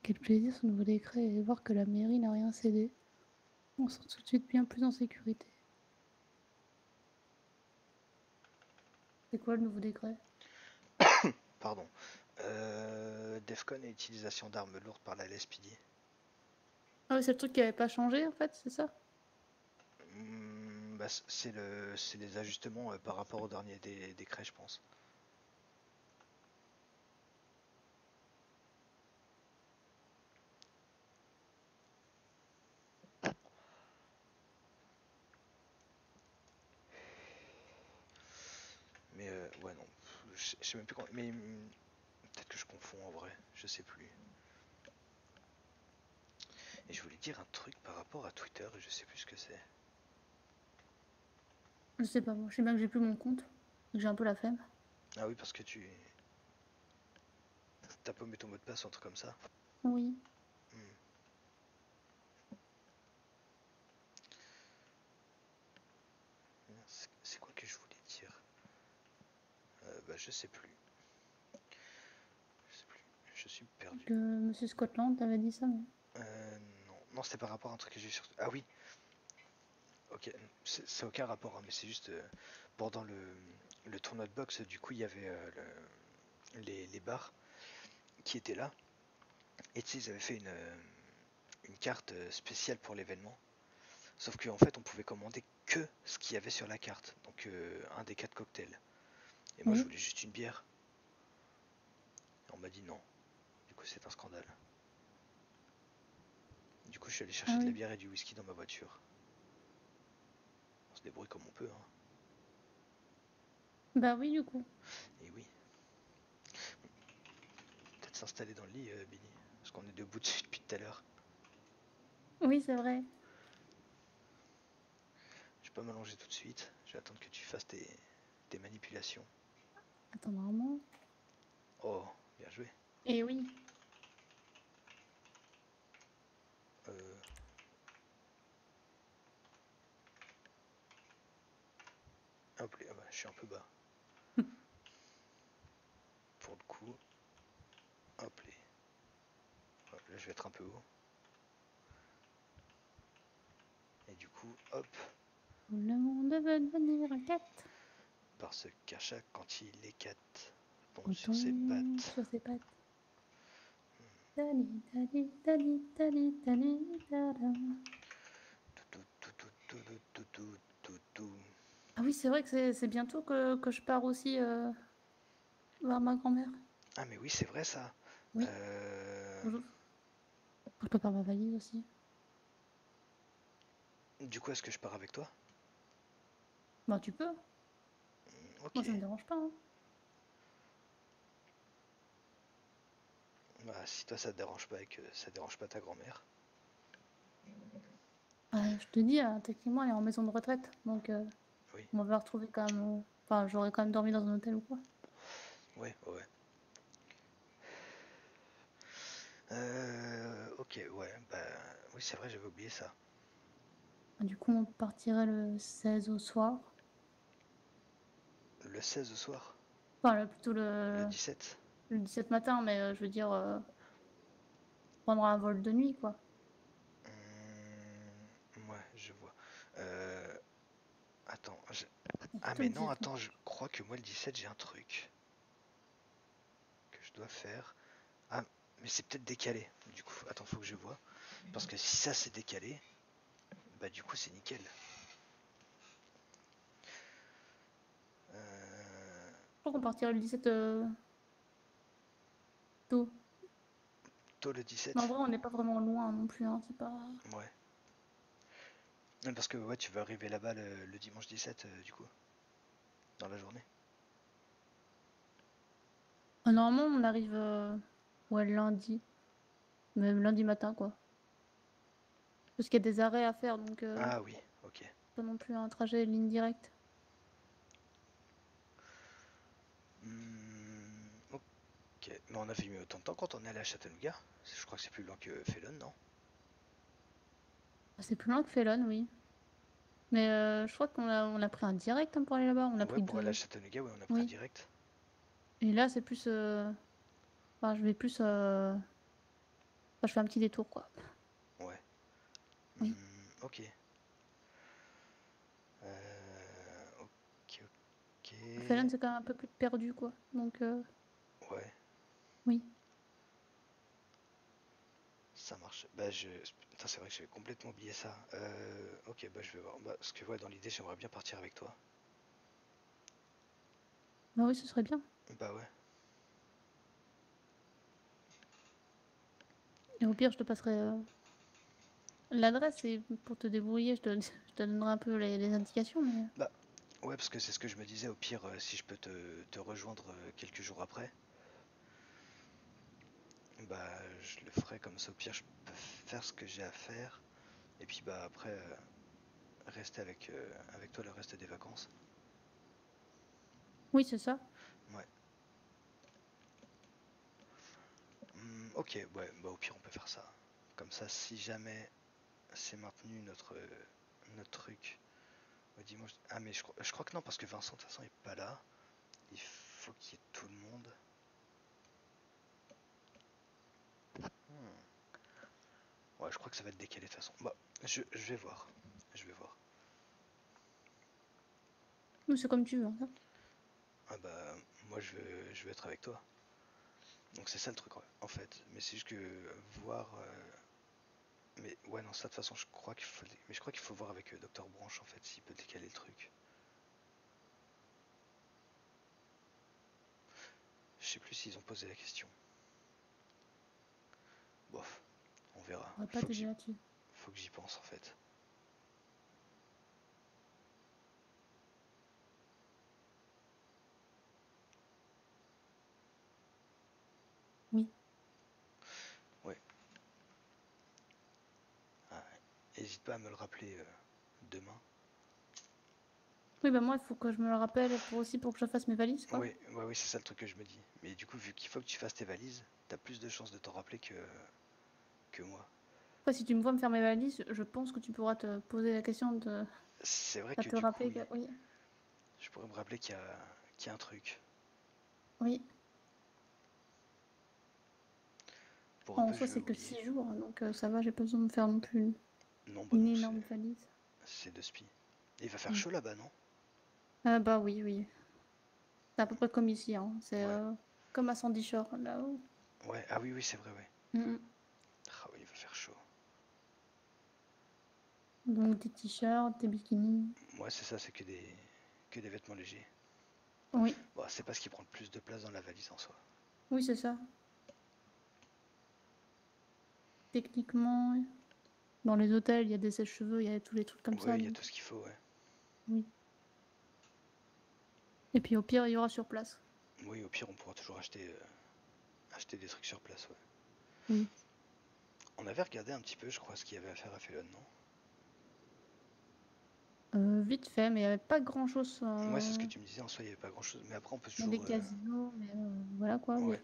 Quel plaisir ce nouveau décret et voir que la mairie n'a rien cédé. On se sent tout de suite bien plus en sécurité. C'est quoi le nouveau décret? Pardon. Defcon et utilisation d'armes lourdes par la LSPD. Ah ouais, c'est le truc qui avait pas changé en fait, c'est ça? Bah, c'est les ajustements par rapport au dernier décret, je pense. Mais ouais, non. Je sais même plus quand. Mais peut-être que je confonds en vrai. Je sais plus. Et je voulais dire un truc par rapport à Twitter et je sais plus ce que c'est. Je sais pas, moi. Je sais bien que j'ai plus mon compte. J'ai un peu la flemme. Ah oui, parce que t'as paumé ton mot de passe ou un truc comme ça. Oui. Hmm. C'est quoi que je voulais dire? Bah je sais plus. Je sais plus. Je suis perdu. Que Monsieur Scotland t'avait dit ça, mais... Non, non, c'était par rapport à un truc que j'ai vu sur. Ah oui, ok, c'est aucun rapport, hein, mais c'est juste pendant le tournoi de boxe, du coup, il y avait les bars qui étaient là, et tu sais, ils avaient fait une carte spéciale pour l'événement, sauf qu'en fait, on pouvait commander que ce qu'il y avait sur la carte, donc un des 4 cocktails. Et moi, je Oui. voulais juste une bière. Et on m'a dit non. Du coup, c'est un scandale. Du coup, je suis allé Ah chercher de la oui. bière et du whisky dans ma voiture. On se débrouille comme on peut, hein. Bah oui, du coup. Et oui. Peut-être s'installer dans le lit, Billy. Parce qu'on est debout dessus depuis tout à l'heure. Oui, c'est vrai. Je vais pas m'allonger tout de suite. Je vais attendre que tu fasses tes manipulations. Attends, normalement... Oh, bien joué. Et oui. Euh, hop, ah bah, je suis un peu bas. Pour le coup, hop, là je vais être un peu haut. Et du coup, hop, Le monde veut devenir un 4. parce qu'à chaque quand il est 4 On tombe sur ses tombe pattes. sur ses pattes. Tali, tali, tali, tali, tali, tada. Tout, tout, tout, tout, tout, tout, tout, tout, tout. Ah oui, c'est vrai que c'est bientôt que je pars aussi voir ma grand-mère. Ah mais oui, c'est vrai ça. Oui, Euh, faut que je prépare ma valise aussi. Du coup, est-ce que je pars avec toi? Bah tu peux, Ok. moi ça me dérange pas, hein. Bah, si toi ça te dérange pas et que ça dérange pas ta grand-mère. Je te dis, techniquement elle est en maison de retraite, donc Oui. on va retrouver quand même... Enfin, j'aurais quand même dormi dans un hôtel ou quoi. Ouais, ouais. Ok, ouais, bah oui, c'est vrai, j'avais oublié ça. Du coup, on partirait le 16 au soir. Le 16 au soir? Enfin, plutôt Le 17? le 17 matin, mais je veux dire, prendre un vol de nuit, quoi. Ouais, je vois. Euh, Attends, ah Plutôt mais le non, 17 attends, matin. je crois que moi le 17 j'ai un truc que je dois faire. Ah, mais c'est peut-être décalé, du coup. Attends, faut que je vois. Parce que si ça c'est décalé, bah du coup c'est nickel. Euh, Je crois qu'on partirait le 17 tôt. Tôt le Mais en 17? vrai, on n'est pas vraiment loin non plus, hein, c'est pas... Ouais. Parce que ouais, tu veux arriver là-bas le dimanche 17, du coup, dans la journée. Normalement, on arrive ouais, lundi. Même lundi matin, quoi. Parce qu'il y a des arrêts à faire, donc Ah oui, ok. pas non plus un trajet ligne directe. Ok, mais on avait mis autant de temps quand on est allé à Chattanooga. Je crois que c'est plus loin que Felon, non? Ah, c'est plus loin que Felon, oui. Mais je crois on a pris un direct hein, pour aller là-bas. On a Ouais, pris pour aller à deux. Chattanooga, ouais, on a pris un Oui. direct. Et là, c'est plus... Enfin, je vais plus... Enfin, je fais un petit détour, quoi. Ouais. Oui. Ok. Ok, ok. Felon, c'est quand même un peu plus perdu, quoi. Donc, Ouais, oui. ça marche. Putain, c'est vrai que j'avais complètement oublié ça. Ok, bah je vais voir. Bah, parce que ouais, dans l'idée, j'aimerais bien partir avec toi. Bah oui, ce serait bien. Bah ouais. Et au pire, je te passerai l'adresse et pour te débrouiller, je te donnerai un peu les indications, mais... Bah ouais, parce que c'est ce que je me disais. Au pire, si je peux te rejoindre quelques jours après, bah je le ferai comme ça. Au pire, je peux faire ce que j'ai à faire. Et puis bah après, rester avec toi le reste des vacances. Oui, c'est ça. Ouais. Ok, ouais, bah au pire on peut faire ça. Comme ça, si jamais c'est maintenu notre truc au dimanche. Ah mais je crois que non, parce que Vincent de toute façon est pas là. Il faut qu'il y ait tout le monde. Ouais, je crois que ça va être décalé de toute façon. Bah, je vais voir. Je vais voir. Mais c'est comme tu veux, hein. Ah bah, moi je veux être avec toi. Donc c'est ça le truc en fait. Mais c'est juste que voir. Mais ouais, non, ça de toute façon, je crois qu'il faut. Mais je crois qu'il faut voir avec Dr. Branch en fait, s'il peut décaler le truc. Je sais plus s'ils ont posé la question. Bof, on verra. On va pas t'aider là-dessus. Faut que j'y pense en fait. Oui. Ouais. Ah, hésite pas à me le rappeler demain. Oui, bah moi, il faut que je me le rappelle pour que je fasse mes valises, quoi. Oui, ouais, oui, c'est ça le truc que je me dis. Mais du coup, vu qu'il faut que tu fasses tes valises, t'as plus de chances de t'en rappeler que moi. Après, si tu me vois me faire mes valises, je pense que tu pourras te poser la question de... C'est vrai à que te du coup, rappeler que... oui, Oui, je pourrais me rappeler qu'il y a un truc. oui. Pour un En peu, soi, je vais c'est que oublier. 6 jours, hein, donc ça va, j'ai pas besoin de me faire non plus Non, bah une non, énorme valise. c'est de spi. Et il va faire Mm. chaud là-bas, non? Bah oui, oui. C'est à peu près comme ici, hein. C'est Ouais, comme à Sandy Shore, là-haut. ouais, ah oui, oui, c'est vrai, ouais. Mm. Ah oui, il va faire chaud. Donc des t-shirts, des bikinis. Moi, c'est ça, c'est que des vêtements légers. Oui, Bon, c'est pas ce qui prend le plus de place dans la valise en soi. oui, c'est ça. Techniquement, dans les hôtels, il y a des sèche-cheveux, il y a tous les trucs comme ça, Ouais, il y a donc tout ce qu'il faut, ouais. oui. Et puis au pire, il y aura sur place. Oui, au pire, on pourra toujours acheter des trucs sur place, ouais. Oui. On avait regardé un petit peu, je crois, ce qu'il y avait à faire à Felon, non? Vite fait, mais il n'y avait pas grand-chose. Ouais, c'est ce que tu me disais, en soi, il n'y avait pas grand-chose. Mais après, on peut Il y a toujours... des casinos, mais voilà quoi. Il y a Ouais.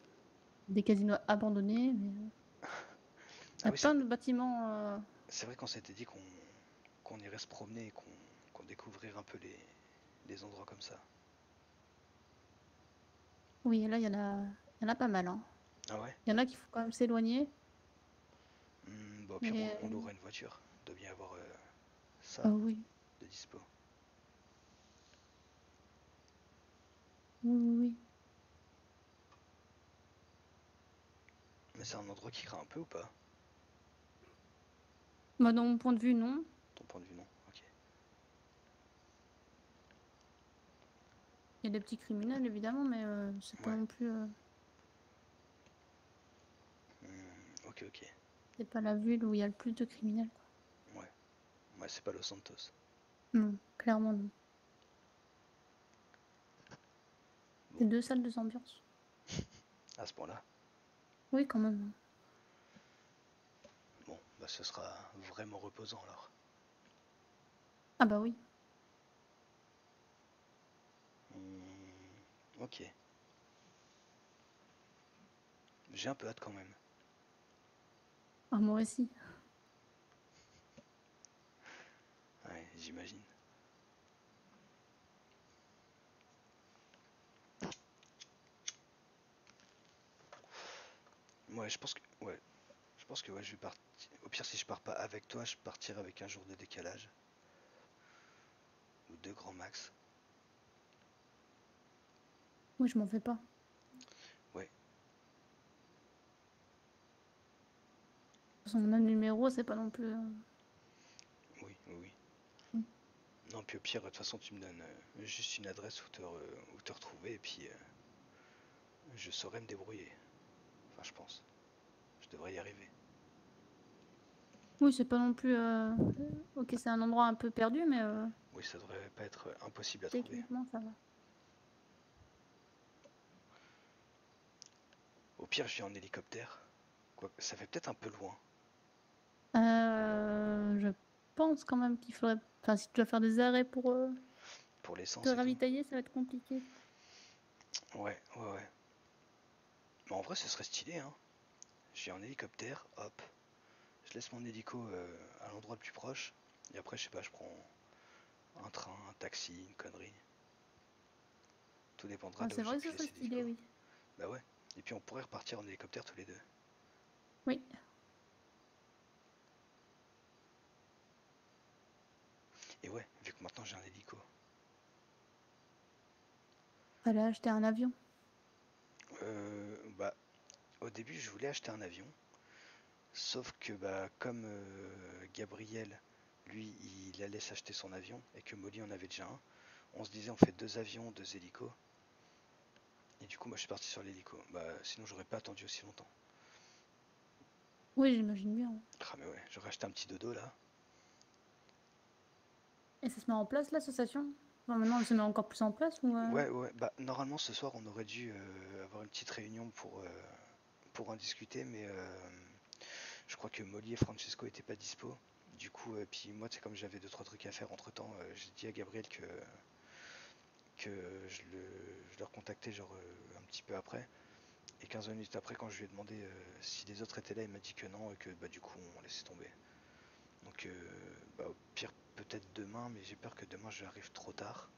des casinos abandonnés, mais il y Ah a oui, plein de bâtiments. c'est vrai qu'on s'était dit qu'on irait se promener et qu'on découvrirait un peu les endroits comme ça. Oui, et là, il y en a pas mal, hein. Ah ouais? Il y en a qu'il faut quand même s'éloigner. Bah, au pire, Mais on louera une voiture. Il doit bien y avoir ça oui, de dispo. oui, oui, oui. Mais c'est un endroit qui craint un peu ou pas? Moi, dans mon point de vue, non. Ton point de vue, non? Ok. Il y a des petits criminels, évidemment, mais c'est pas Ouais. non plus. Ok, ok. C'est pas la ville où il y a le plus de criminels, quoi. Ouais. Ouais, c'est pas Los Santos. Non, clairement non. Bon, C'est 2 salles de ambiance. à ce point-là. Oui, quand même. Bon, bah ce sera vraiment reposant alors. Ah bah oui. Ok. J'ai un peu hâte quand même. Ah, moi aussi. Ouais, j'imagine. Ouais, je pense que. Ouais. Je pense que ouais, je vais partir. Au pire, si je pars pas avec toi, je partirai avec un jour de décalage. Ou deux grands max. Oui, je m'en fais pas. Ouais. Son numéro, c'est pas non plus. Oui, oui, oui. Oui. Non, puis au pire, de toute façon, tu me donnes juste une adresse où te retrouver et puis je saurai me débrouiller. Enfin, je pense. Je devrais y arriver. Oui, c'est pas non plus. Ok, c'est un endroit un peu perdu, mais Oui, ça devrait pas être impossible à trouver. techniquement, ça va. Au pire, je viens en hélicoptère. Quoi, ça fait peut-être un peu loin Je pense quand même qu'il faudrait. Enfin, si tu dois faire des arrêts pour pour te l'essence et tout. ravitailler, ça va être compliqué. Ouais, ouais, ouais. Mais en vrai, ce serait stylé, hein. Je viens en hélicoptère, hop. Je laisse mon hélico à l'endroit le plus proche. Et après, je sais pas, je prends un train, un taxi, une connerie. Tout dépendra Ah, de là c'est où j'ai vrai que pu ce serait laisser l'hélico. stylé, oui. Bah ouais. Et puis on pourrait repartir en hélicoptère tous les deux. Oui. Et ouais, vu que maintenant j'ai un hélico. Fallait acheter un avion. Bah, au début, je voulais acheter un avion. Sauf que, bah, comme Gabriel, lui, il allait s'acheter son avion et que Molly en avait déjà un, on se disait on fait 2 avions, 2 hélicos. Et du coup, moi je suis parti sur l'hélico. Bah, sinon, j'aurais pas attendu aussi longtemps. Oui, j'imagine bien. Ah, mais ouais, j'aurais acheté un petit dodo là. Et ça se met en place, l'association? Enfin, maintenant, elle se met encore plus en place ou Ouais, ouais, bah, normalement ce soir, on aurait dû avoir une petite réunion pour en discuter, mais je crois que Molly et Francesco étaient pas dispo. Du coup, puis moi, tu sais, comme j'avais 2 3 trucs à faire entre temps, j'ai dit à Gabriel que je le recontactais genre un petit peu après. Et 15 minutes après, quand je lui ai demandé si les autres étaient là, il m'a dit que non et que bah, du coup on laissait tomber. Donc bah, au pire peut-être demain, mais j'ai peur que demain j'arrive trop tard.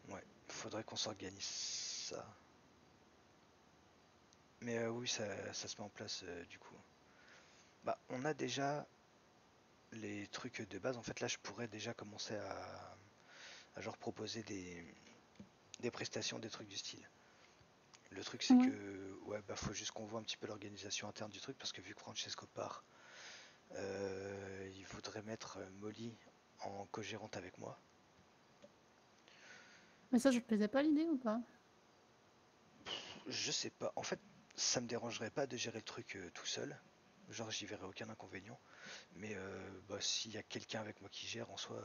Ouais, faudrait qu'on s'organise ça. Mais oui, ça se met en place du coup. Bah, on a déjà les trucs de base. En fait, là, je pourrais déjà commencer à genre proposer des prestations, des trucs du style. Le truc, c'est Ouais. que ouais, bah, faut juste qu'on voit un petit peu l'organisation interne du truc parce que vu que Francesco part, il voudrait mettre Molly en co-gérante avec moi. Mais ça Du- te plaisait pas l'idée ou pas? je sais pas. En fait, ça me dérangerait pas de gérer le truc tout seul. Genre, j'y verrais aucun inconvénient. Mais bah, s'il y a quelqu'un avec moi qui gère en soi,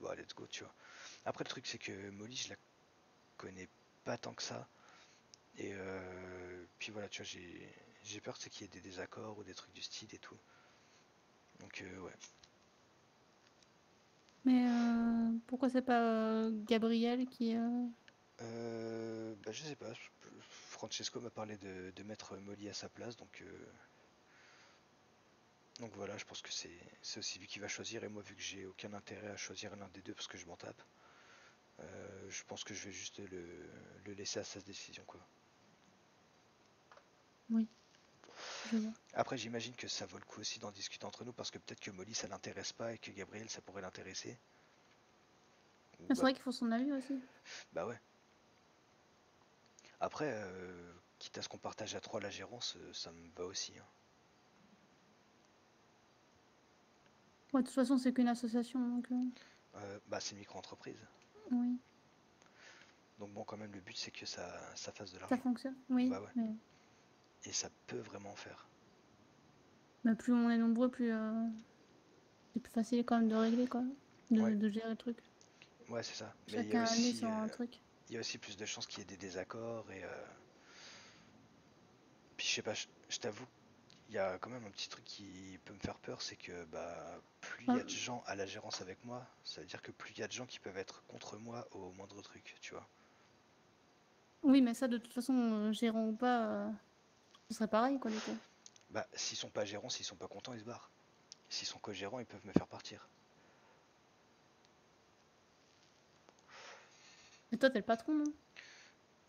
bah, let's go, tu vois. Après, le truc, c'est que Molly, je la connais pas tant que ça. Et puis voilà, tu vois, j'ai peur c'est qu'il y ait des désaccords ou des trucs du style et tout. Donc ouais. Mais pourquoi c'est pas Gabriel qui... Bah, je sais pas. Francesco m'a parlé de mettre Molly à sa place, donc voilà, je pense que c'est aussi lui qui va choisir. Et moi, vu que j'ai aucun intérêt à choisir l'un des deux parce que je m'en tape, je pense que je vais juste le laisser à sa décision, quoi. Oui, je vois. Après, j'imagine que ça vaut le coup aussi d'en discuter entre nous parce que peut-être que Molly ça l'intéresse pas et que Gabriel ça pourrait l'intéresser. Ou Mais c'est bah, vrai qu'il faut son avis aussi. bah ouais. Après, quitte à ce qu'on partage à 3 la gérance, ça me va aussi, hein. Ouais, de toute façon, c'est qu'une association, donc Bah c'est une micro-entreprise. oui, Donc bon, quand même, le but c'est que ça fasse de ça l'argent. fonctionne. Oui, Bah ouais. mais Et ça peut vraiment en faire. bah, plus on est nombreux, plus c'est plus facile quand même de régler, quoi. Ouais, De gérer le truc. ouais, c'est ça. Mais Chacun a le nez sur un truc. il y a aussi plus de chances qu'il y ait des désaccords et puis je sais pas, je t'avoue, il y a quand même un petit truc qui peut me faire peur, c'est que bah plus il y a de Enfin, gens à la gérance avec moi, ça veut dire que plus il y a de gens qui peuvent être contre moi au moindre truc, tu vois. oui, mais ça, de toute façon, gérant ou pas, ce serait pareil, quoi, du coup. Bah s'ils sont pas gérants, s'ils sont pas contents, ils se barrent. S'ils sont co-gérants, ils peuvent me faire partir. Et toi, t'es le patron, non?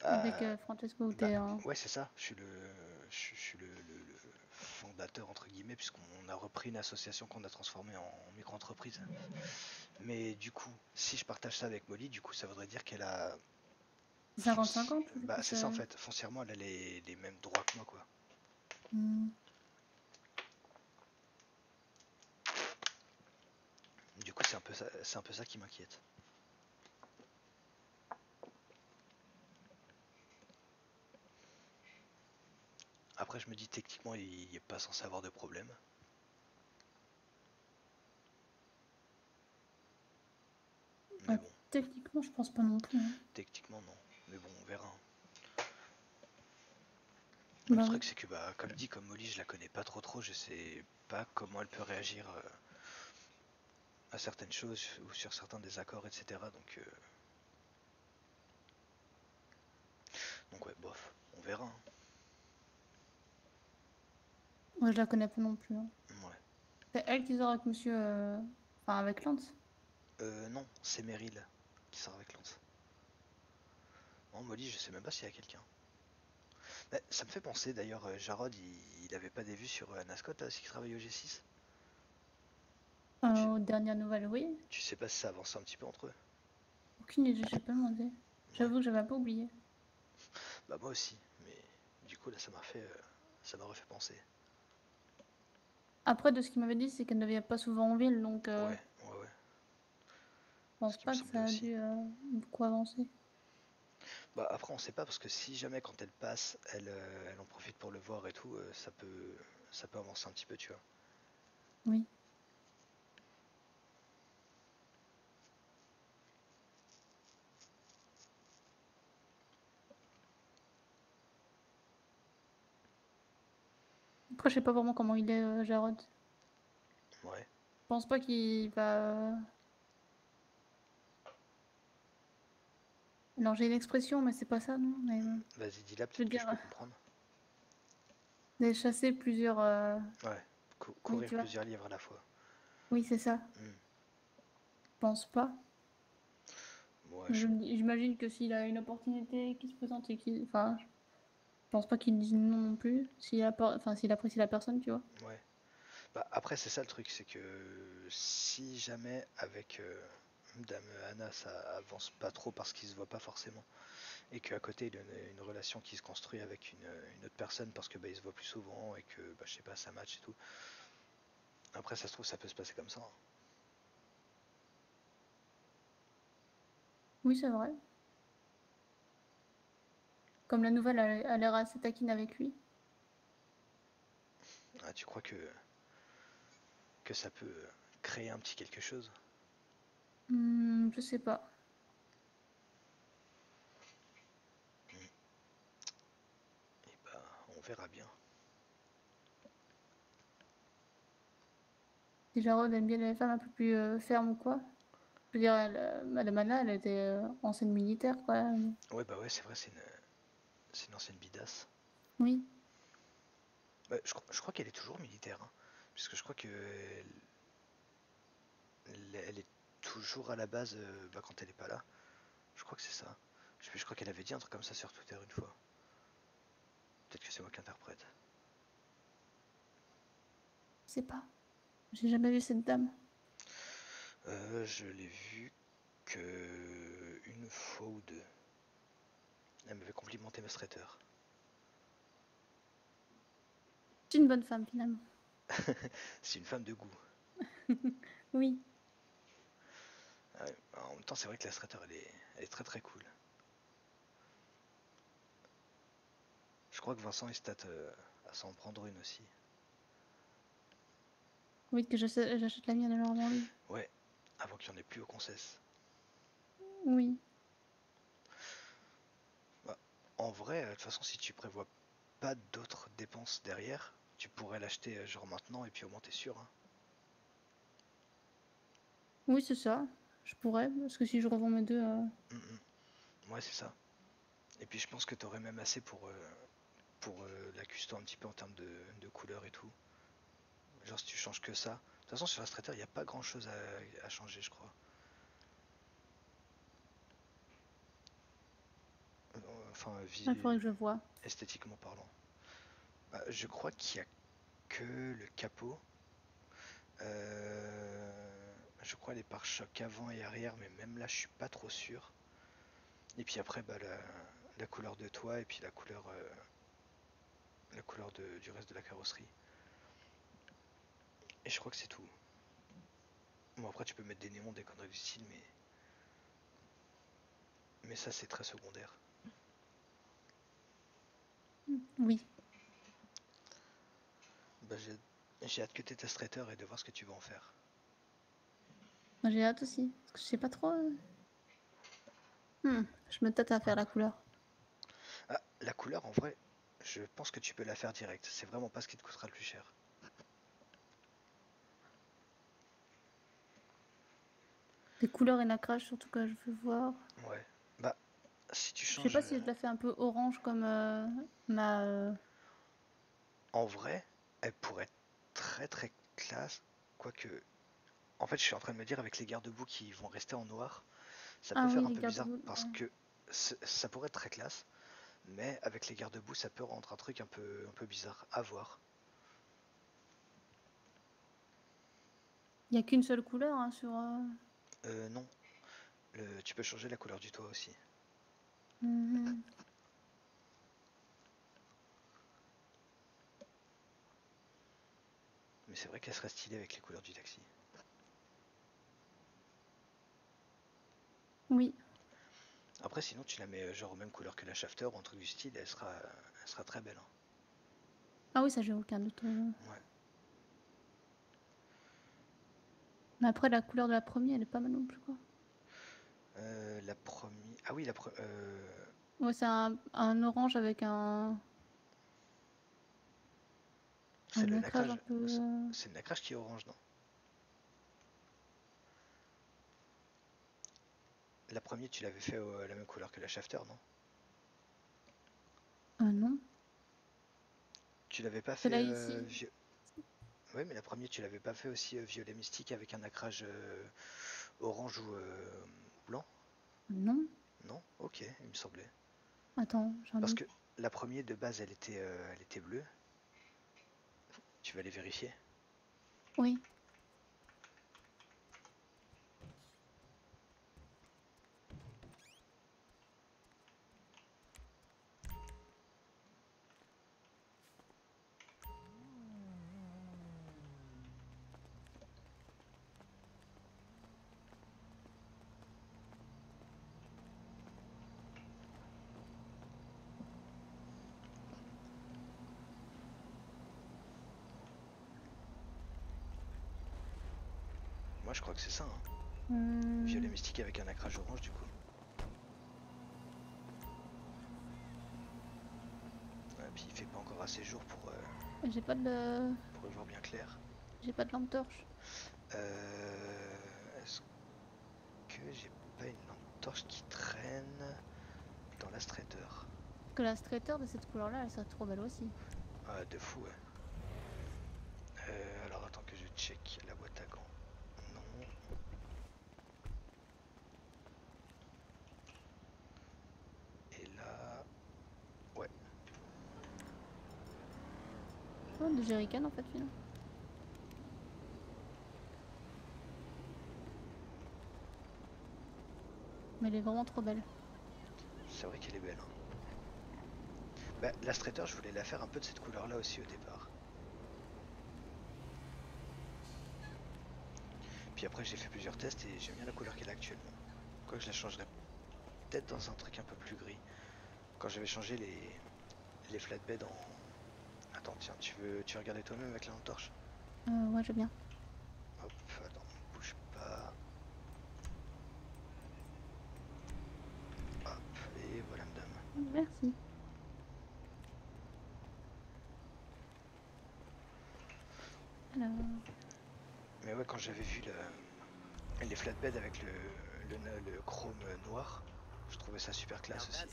Avec Ah, Francesco, ou bah t'es... ouais, c'est ça. Je suis le fondateur entre guillemets puisqu'on a repris une association qu'on a transformée en micro-entreprise. Mais du coup, si je partage ça avec Molly, du coup, ça voudrait dire qu'elle a 50-50, ou c'est bah plus... c'est ça en fait. Foncièrement, elle a les mêmes droits que moi, quoi. hmm. Du coup, c'est un peu ça qui m'inquiète. Après, je me dis techniquement, il n'est pas censé avoir de problème. Mais Bah, bon, techniquement, je pense pas non plus, hein. techniquement non. Mais bon, on verra, hein. Le Bah oui. truc, c'est que bah, comme dit, comme Molly, je la connais pas trop, je sais pas comment elle peut réagir à certaines choses ou sur certains désaccords, etc. Donc ouais, bof, on verra, hein. Moi, je la connais pas non plus, hein. Ouais. C'est elle qui sort avec monsieur... Enfin, avec Lance. Non, c'est Meryl qui sort avec Lance. Non, Molly, je sais même pas s'il y a quelqu'un. Bah, ça me fait penser d'ailleurs, Jarod, il avait pas des vues sur Nascot là, s'il travaille au G6. Tu, Aux dernières nouvelles, oui. tu sais pas si ça avance un petit peu entre eux? Aucune idée, j'ai pas demandé. Ouais, J'avoue que j'avais un peu oublié. bah moi aussi, mais du coup là ça m'aurait fait penser. Après, de ce qu'il m'avait dit, c'est qu'elle ne vient pas souvent en ville, donc Ouais, ouais, ouais, je ce pense qui me pas que semblait ça a aussi. dû beaucoup avancer. Bah après on sait pas parce que si jamais quand elle passe, elle en profite pour le voir et tout, ça peut avancer un petit peu, tu vois. Oui. Après, je sais pas vraiment comment il est, Jarod. Ouais, Je pense pas qu'il va. Alors, j'ai une expression, mais c'est pas ça, non? Mais vas-y dis-la, je veux peut-être que je dire, peux comprendre. de chasser plusieurs. Ouais, Oui, courir tu vois. plusieurs livres à la fois. Oui, c'est ça. Hmm. Je pense pas. Ouais, J'imagine que s'il a une opportunité qui se présente et qui. Enfin, je pense pas qu'il dise non non plus. Enfin, s'il apprécie la personne, tu vois. ouais. Bah, après, c'est ça le truc, c'est que si jamais avec Dame Anna ça avance pas trop parce qu'il se voit pas forcément, et qu'à côté il y a une relation qui se construit avec une autre personne parce que bah, il se voit plus souvent et que bah, je sais pas, ça match et tout. Après, ça se trouve, ça peut se passer comme ça, hein. Oui, c'est vrai. Comme la nouvelle a l'air assez taquine avec lui. Ah, tu crois que ça peut créer un petit quelque chose? Je sais pas. Et bah, on verra bien. Si Jarod aime bien les femmes un peu plus fermes ou quoi. Je veux dire, Madame Anna, elle était ancienne militaire, quoi. Ouais, bah ouais, c'est vrai, c'est une ancienne bidasse. Oui. Bah, je crois qu'elle est toujours militaire, hein, puisque je crois que elle est toujours à la base bah, quand elle est pas là. Je crois que c'est ça. Je crois qu'elle avait dit un truc comme ça sur Twitter une fois. Peut-être que c'est moi qui interprète. Je sais pas. J'ai jamais vu cette dame. Je l'ai vu que une fois ou deux. Elle m'avait complimenté ma traiteur. C'est une bonne femme, finalement. C'est une femme de goût. Oui. Ouais, en même temps, c'est vrai que la traiteur, elle est très très cool. Je crois que Vincent il state à s'en prendre une aussi. Oui, que j'achète la mienne alors avant lui. Ouais, avant qu'il n'y en ait plus au concesse. Oui. Bah, en vrai, de toute façon, si tu prévois pas d'autres dépenses derrière, tu pourrais l'acheter genre maintenant et puis au moins t'es sûr, hein. Oui, c'est ça. Je pourrais, parce que si je revends mes deux. Mm, mm. Ouais, c'est ça. Et puis je pense que t'aurais même assez pour la custo un petit peu en termes de couleur et tout. Genre si tu changes que ça. De toute façon sur Illustrator il n'y a pas grand chose à changer je crois. Enfin Il faudrait que je vois. esthétiquement parlant. Bah, je crois qu'il n'y a que le capot. Je crois les pare-chocs avant et arrière mais même là je suis pas trop sûr. Et puis après bah, la couleur de toit et puis la couleur du reste de la carrosserie. Et je crois que c'est tout. Bon après tu peux mettre des néons, des conneries du style mais ça c'est très secondaire. Oui. Bah, j'ai hâte que tu testes traiteur et de voir ce que tu vas en faire. Moi, j'ai hâte aussi. Parce que je sais pas trop. Je me tâte à faire la couleur. Ah, la couleur en vrai, je pense que tu peux la faire direct. C'est vraiment pas ce qui te coûtera le plus cher. Les couleurs et nacrage, surtout que je veux voir. Ouais. Bah, si tu Je sais changes. pas si je la fais un peu orange comme ma. En vrai, elle pourrait être très très classe. Quoique, En fait, je suis en train de me dire avec les garde-boue qui vont rester en noir, ça peut Ah oui, faire un les peu bizarre garde-boue. parce que ça pourrait être très classe, mais avec les garde-boue, ça peut rendre un truc un peu bizarre à voir. Il n'y a qu'une seule couleur hein, sur. Non, tu peux changer la couleur du toit aussi. Mhm. Mais c'est vrai qu'elle serait stylée avec les couleurs du taxi. Oui. Après, sinon, tu la mets genre aux mêmes couleurs que la shafter ou un truc du style, elle sera très belle. Hein. Ah oui, ça j'ai aucun doute. Ouais. Mais après, la couleur de la première, elle est pas mal non plus, quoi. La première. Ah oui, Ouais, c'est un orange avec un c'est le nacrage un nacrage. peu. C'est le nacrage qui est orange, non? La première, tu l'avais fait la même couleur que la shafter, non? Non. Tu l'avais pas fait Celle-là ici. Ouais, mais la première, tu l'avais pas fait aussi violet mystique avec un nacrage orange ou blanc? Non. Non? Ok, il me semblait. Attends, j'ai un Parce doute. que la première de base, elle était bleue. Tu vas aller vérifier. Oui. Moi, je crois que c'est ça. Hein. Violet Hum, mystique avec un nacrage orange, du coup. Ouais, puis il fait pas encore assez jour j'ai pas de. pour y voir bien clair. J'ai pas de lampe torche. Est-ce que j'ai pas une lampe torche qui traîne dans l'Astrator? Parce que la straighter de cette couleur-là, elle serait trop belle aussi. Ah, de fou, ouais. Alors attends que je check la boîte à gants. Non. Et là. Ouais. Oh, de jerrycan en fait, finalement. Mais elle est vraiment trop belle. C'est vrai qu'elle est belle. Hein. Bah, l'Astrator, je voulais la faire un peu de cette couleur-là aussi au départ. Puis après, j'ai fait plusieurs tests et j'aime bien la couleur qu'elle a actuellement. Quoique je la changerais peut-être dans un truc un peu plus gris. Quand j'avais changé les flatbeds en. Attends, tiens, tu veux regarder toi-même avec la lampe torche? Ouais, j'aime bien. Hop, attends, bouge pas. Hop, et voilà, madame. Merci. Alors. Mais ouais, quand j'avais vu les flatbeds avec le chrome noir, je trouvais ça super classe aussi.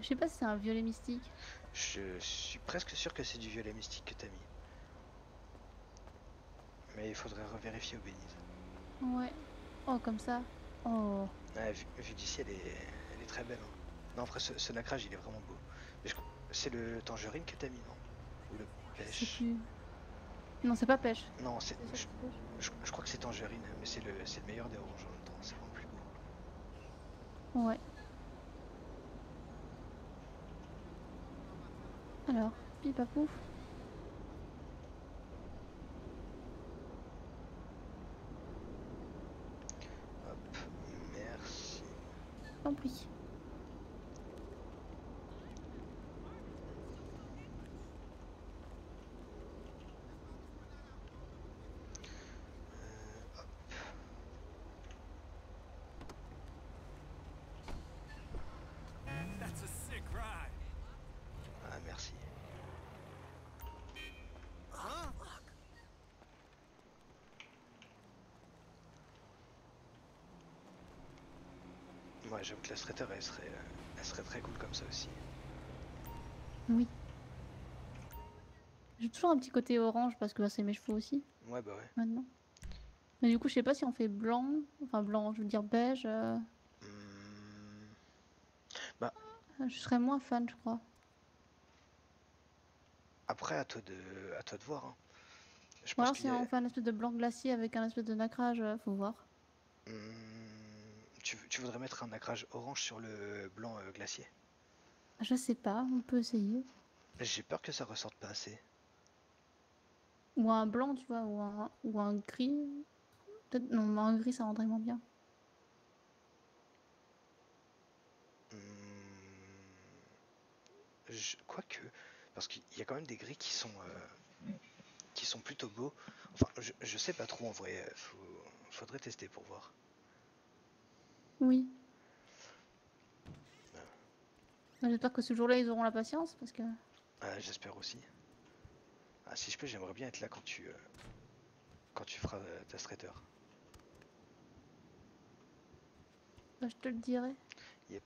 Je sais pas si c'est un violet mystique. Je suis presque sûr que c'est du violet mystique que t'as mis. Mais il faudrait revérifier au Bénise. Ouais. Oh, comme ça. Oh. Ouais, vu d'ici, elle est très belle. Hein. Non, après, ce nacrage, il est vraiment beau. C'est le tangerine que t'as mis, non? Ou le Je sais pêche? plus. Non, c'est pas pêche. Non, C'est sûr que c'est pêche. je crois que c'est tangerine, mais c'est le meilleur des oranges en même temps. C'est vraiment plus beau. Ouais. Alors, pipapouf. Hop, merci. Tant pis. j'avoue que la Streeter, elle serait très cool comme ça aussi. Oui. J'ai toujours un petit côté orange parce que bah, c'est mes cheveux aussi, Ouais, bah ouais. maintenant. Mais du coup, je sais pas si on fait blanc, enfin blanc, je veux dire beige. Hmm, Bah, Je serais moins fan, je crois. après, à toi de voir, hein. Je Ou pense alors qu'il si y a. on fait un espèce de blanc glacier avec un espèce de nacrage, faut voir. Tu voudrais mettre un nacrage orange sur le blanc glacier? Je sais pas, on peut essayer. J'ai peur que ça ressorte pas assez. Ou un blanc, tu vois, ou un gris. Peut-être, non, un gris, ça rendrait moins bien. Hmm, Quoique, parce qu'il y a quand même des gris qui sont plutôt beaux. Enfin, je sais pas trop en vrai. Faudrait tester pour voir. Oui. J'espère que ce jour-là, ils auront la patience parce que J'espère aussi. Ah, si je peux, j'aimerais bien être là quand tu feras ta straighter. bah, je te le dirai. Yep.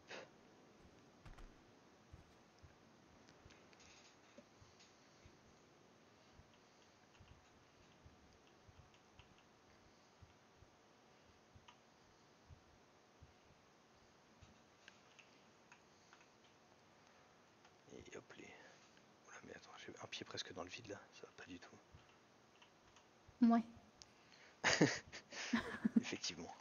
Et hop les. Oula, mais attends, j'ai un pied presque dans le vide là. Ça va pas du tout. Ouais. Effectivement.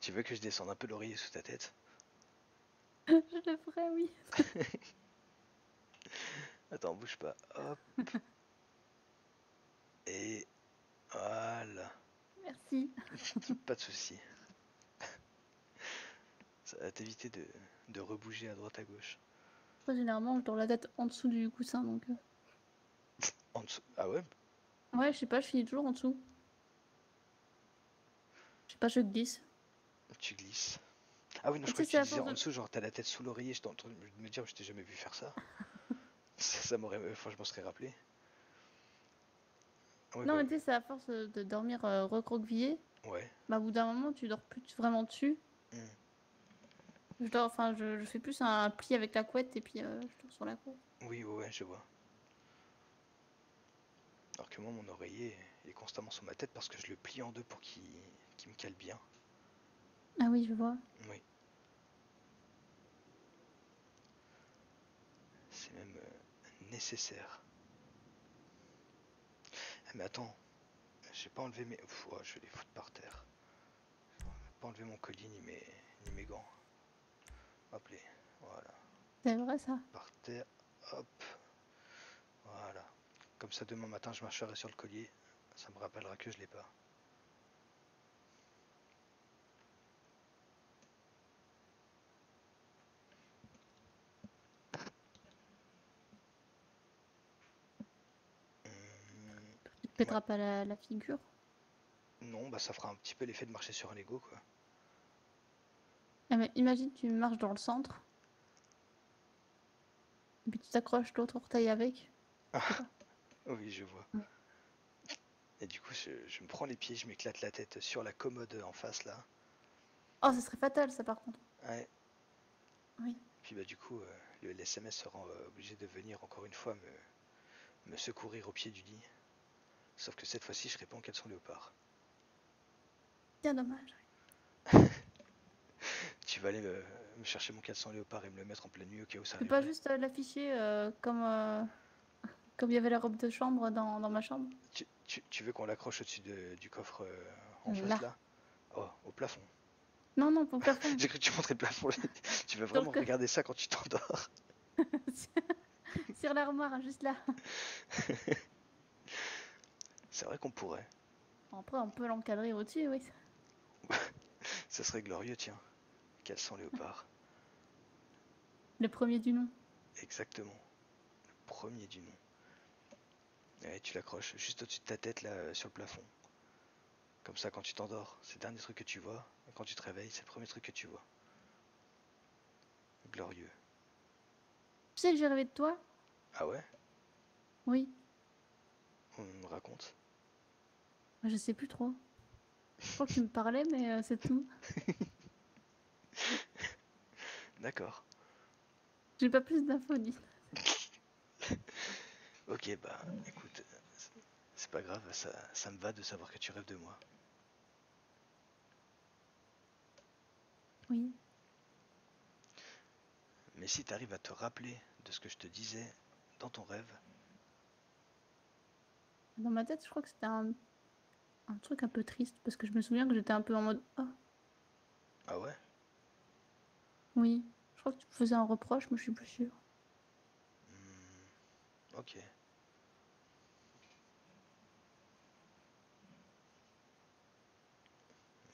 Tu veux que je descende un peu l'oreiller sous ta tête? Je le ferai, oui. Attends, bouge pas. Hop. Et voilà. Merci. Pas de souci. Ça va t'éviter de rebouger à droite à gauche. Après, généralement, je dors la tête en dessous du coussin, donc... En dessous. Ah ouais? Ouais, je sais pas, je finis toujours en dessous. Je sais pas, je glisse. Tu glisses. Ah oui, non, je Tu crois sais, que c'est tu à disais force en de... dessous, genre t'as la tête sous l'oreiller. J'étais en train de me dire, je t'ai jamais vu faire ça. Ça m'aurait. Enfin, je m'en serais rappelé. Ouais, Non, bah. mais tu sais, c'est à force de dormir recroquevillé. Ouais. Bah, au bout d'un moment, tu dors plus vraiment dessus. Hmm. Je dors, enfin, je fais plus un pli avec la couette et puis je dors sur la couette. Oui, ouais, ouais, je vois. Alors que moi, mon oreiller est constamment sur ma tête parce que je le plie en deux pour qu'il me cale bien. Ah oui, je vois. Oui, c'est même nécessaire. Ah, mais attends, j'ai pas enlevé mes. Pff, ouais, je vais les foutre par terre. J'ai pas enlevé mon collier ni mes gants. Hop les. Voilà. C'est vrai, ça. Par terre. Hop. Voilà. Comme ça, demain matin, je marcherai sur le collier. Ça me rappellera que je l'ai pas. Tu te Ouais. pèteras pas la figure. Non, bah ça fera un petit peu l'effet de marcher sur un Lego, quoi. Ah, mais imagine, tu marches dans le centre et puis tu t'accroches l'autre orteil avec. Je sais Ah, pas. oui, je vois. Ouais. Et du coup, je me prends les pieds, je m'éclate la tête sur la commode en face, là. Oh, ça serait fatal, ça, par contre. Ouais. Oui. Puis bah du coup, le LSMS sera obligé de venir encore une fois me secourir au pied du lit. Sauf que cette fois-ci, je serai pas en caleçon léopard. Bien dommage. Tu vas aller me chercher mon caleçon léopard et me le mettre en pleine nuit au cas où ça Tu peux pas arriverait. juste l'afficher comme il y avait la robe de chambre dans ma chambre. Tu veux qu'on l'accroche au-dessus du coffre en face Là. là? Oh, au plafond. Non, non, pas au plafond. J'ai cru que tu montrais le plafond. Tu vas Sur le vraiment co- regarder ça quand tu t'endors. Sur l'armoire, hein, juste là. C'est vrai qu'on pourrait. Après, on peut l'encadrer au-dessus, oui. Ça serait glorieux, tiens. Caleçon léopard. Le premier du nom. Exactement. Premier du nom. Et tu l'accroches juste au-dessus de ta tête là sur le plafond. Comme ça, quand tu t'endors, c'est le dernier truc que tu vois. Et quand tu te réveilles, c'est le premier truc que tu vois. Glorieux. Tu sais que j'ai rêvé de toi? Ah ouais? Oui. On me raconte. Je sais plus trop. Je crois que tu me parlais, mais c'est tout. D'accord. J'ai pas plus d'infos. Ok, bah écoute, c'est pas grave, ça me va de savoir que tu rêves de moi. Oui. Mais si t'arrives à te rappeler de ce que je te disais dans ton rêve, Dans ma tête, je crois que c'était un truc un peu triste parce que je me souviens que j'étais un peu en mode oh ah ouais? oui. Je crois que tu me faisais un reproche, mais je suis plus sûre. Ok.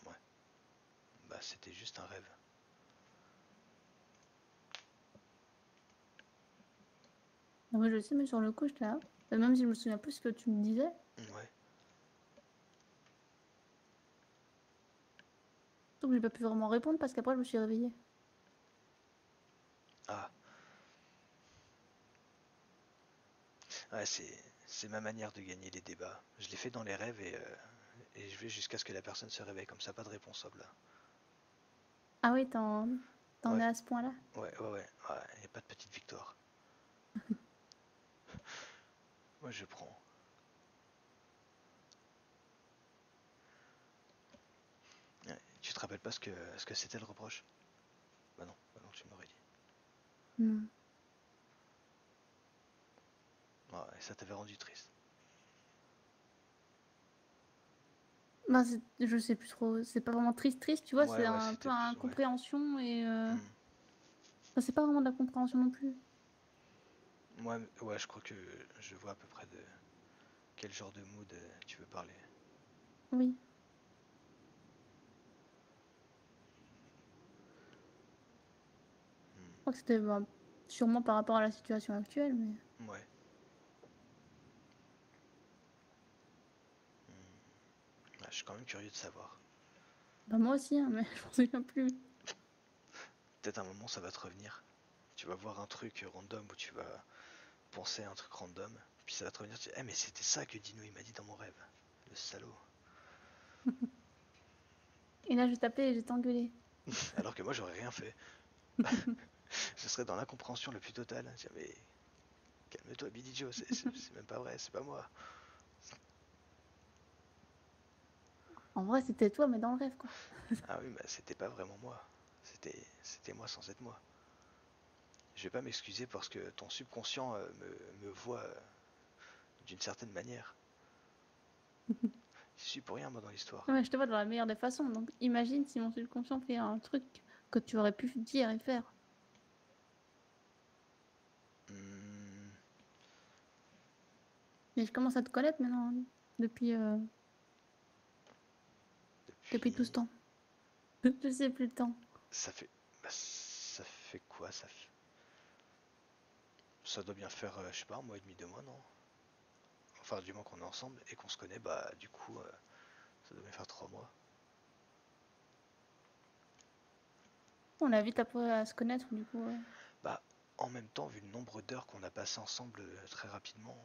Ouais. Bah c'était juste un rêve. Ah oui, je sais, mais sur le coup, j'étais là. Même si je me souviens plus ce que tu me disais. Ouais. Donc j'ai pas pu vraiment répondre parce qu'après je me suis réveillée. Ah. Ouais, c'est ma manière de gagner les débats. Je l'ai fait dans les rêves et je vais jusqu'à ce que la personne se réveille. Comme ça, pas de réponse là. Ah oui, t'en Ouais, es à ce point-là? ouais. Y a pas de petite victoire. Moi, je prends. Ouais. Tu te rappelles pas ce que c'était le reproche? Bah non, tu m'aurais dit. Non. Ouais, et ça t'avait rendu triste. Bah, je sais plus trop. C'est pas vraiment triste, triste, tu vois. Ouais, C'est ouais, un peu c'était plus. Ouais. incompréhension et. Hmm. Enfin, c'est pas vraiment de la compréhension non plus. Moi, ouais, je crois que je vois à peu près de quel genre de mood tu veux parler. Oui. Je crois que c'était bah, sûrement par rapport à la situation actuelle, mais. Hmm. Ouais. Ouais, je suis quand même curieux de savoir. Bah, moi aussi, hein, mais je m'en souviens plus. Peut-être un moment ça va te revenir. Tu vas voir un truc random où tu vas penser à un truc random. Puis ça va te revenir, tu dis, eh mais c'était ça que Dino il m'a dit dans mon rêve. Le salaud. Et là, je t'appelais et je t'engueulais. Alors que moi j'aurais rien fait. Je serais dans l'incompréhension le plus total. Je dis, mais calme-toi Billy Joe, c'est même pas vrai, c'est pas moi. En vrai, c'était toi, mais dans le rêve, quoi. Ah oui, bah c'était pas vraiment moi. C'était moi sans être moi. Je vais pas m'excuser parce que ton subconscient me voit d'une certaine manière. Je suis pour rien moi dans l'histoire. Ouais, je te vois dans la meilleure des façons. Donc, imagine si mon subconscient fait un truc que tu aurais pu dire et faire. Hmm, Mais je commence à te connaître maintenant, hein, depuis, depuis tout ce depuis. temps. Je sais plus le temps. Ça fait. Bah, ça fait quoi ça doit bien faire, je sais pas, un mois et demi, 2 mois, non? Enfin, du moins qu'on est ensemble et qu'on se connaît, bah du coup, ça doit bien faire 3 mois. On a vite appris à se connaître, du coup. Bah, en même temps, vu le nombre d'heures qu'on a passé ensemble très rapidement.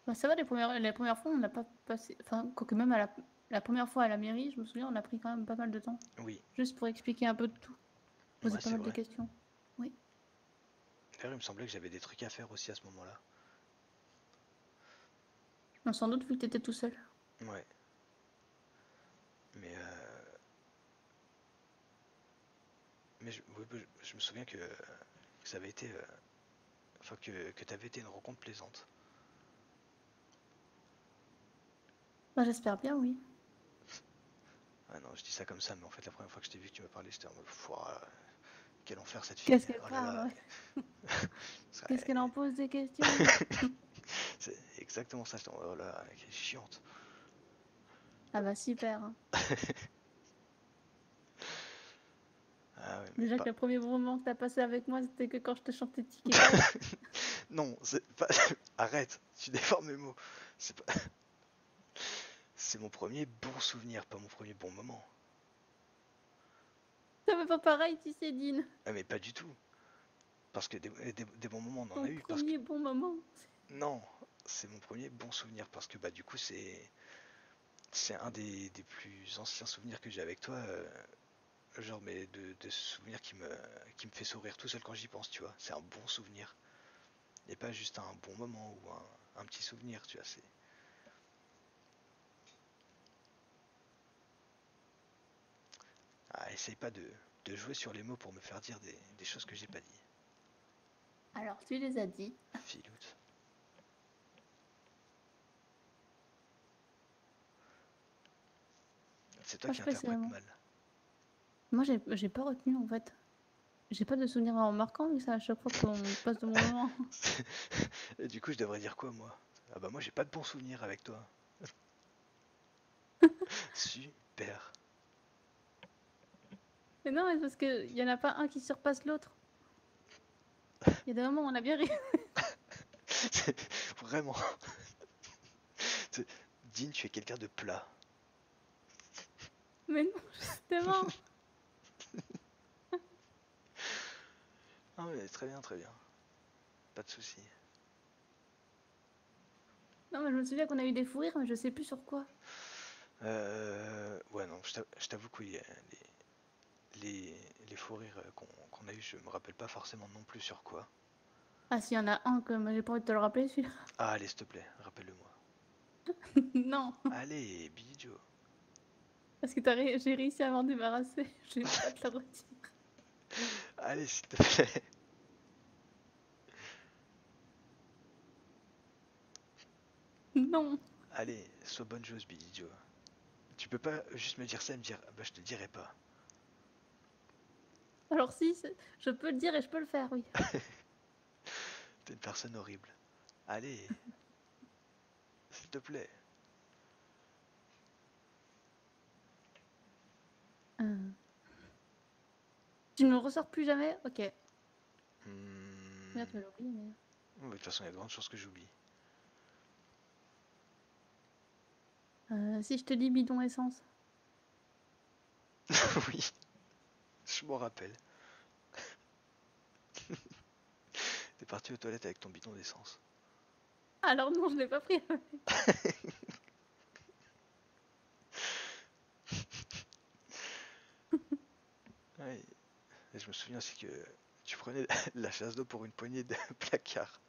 Bah, ça va, les premières fois, on n'a pas passé. Enfin, quoique même la première fois à la mairie, je me souviens, on a pris quand même pas mal de temps. Oui, Juste pour expliquer un peu de tout. Poser ouais, pas c'est mal de vrai. questions. Oui. D'ailleurs, il me semblait que j'avais des trucs à faire aussi à ce moment-là. Non, sans doute vu que t'étais tout seul. Ouais, mais, je me souviens que ça avait été. Enfin, que t'avais été une rencontre plaisante. Bah, j'espère bien, oui. Ah non, je dis ça comme ça, mais en fait, la première fois que je t'ai vu que tu m'as parlé, j'étais en mode, Pouah, quel enfer cette fille. Qu'est-ce qu'elle Oh là parle, là. ouais. Qu'est-ce qu'elle en pose des questions? C'est exactement ça. J'étais en mode, oh là, quelle chiante. Ah bah super, hein. Ah ouais, mais Déjà pas. que le premier moment que t'as passé avec moi, c'était que quand je te chantais Tic et Tac. Non, c'est pas. Arrête, tu déformes mes mots. C'est pas. C'est mon premier bon souvenir, pas mon premier bon moment. Ça fait pas pareil, tu sais, Dean. Ah mais pas du tout. Parce que des bons moments on en a Ton eu. Parce que premier bon moment. non, c'est mon premier bon souvenir parce que bah du coup c'est un des plus anciens souvenirs que j'ai avec toi. Genre mais de souvenirs qui me fait sourire tout seul quand j'y pense, tu vois. C'est un bon souvenir. Et pas juste un bon moment ou un petit souvenir, tu vois. C'est ah, essaye pas de jouer sur les mots pour me faire dire des choses que j'ai pas dit. Alors, tu les as dit. Filoute. C'est toi Moi, je qui sais pas si c'est interprètes vraiment. mal. Moi, j'ai pas retenu en fait. J'ai pas de souvenirs en marquant, mais ça à chaque fois qu'on passe de mon moment. Et du coup, je devrais dire quoi, moi? Ah bah moi, j'ai pas de bons souvenirs avec toi. Super. Mais non, mais c'est parce qu'il y en a pas un qui surpasse l'autre. Il y a des moments où on a bien ri. Vraiment. Dean, tu es quelqu'un de plat. Mais non, justement. Ah mais très bien, très bien. Pas de soucis. Non, mais je me souviens qu'on a eu des fous rires, mais je sais plus sur quoi. Ouais, non, je t'avoue que oui, les fous rires qu'on a eu, je me rappelle pas forcément non plus sur quoi. Ah, s'il y en a un, comme j'ai pas envie de te le rappeler, celui-là. Ah, allez, s'il te plaît, rappelle-le-moi. Non, Allez, Billy Joe. parce que j'ai réussi à m'en débarrasser. Je vais pas te le redire. Allez, s'il te plaît. Non. Allez, sois bonne joueuse, Billy Joe. Tu peux pas juste me dire ça et me dire, ah bah je te dirai pas. Alors si, je peux le dire et je peux le faire, oui. T'es une personne horrible. Allez, s'il te plaît. Euh, Tu ne me ressors plus jamais? Ok. Merde, Hmm. tu me l'as oublié, mais... De toute façon, il y a de grandes chances que j'oublie. Si je te dis bidon essence. Oui, je m'en rappelle. T'es parti aux toilettes avec ton bidon d'essence. Alors non, je l'ai pas pris. Ouais. Et je me souviens aussi que tu prenais la chasse d'eau pour une poignée de placards.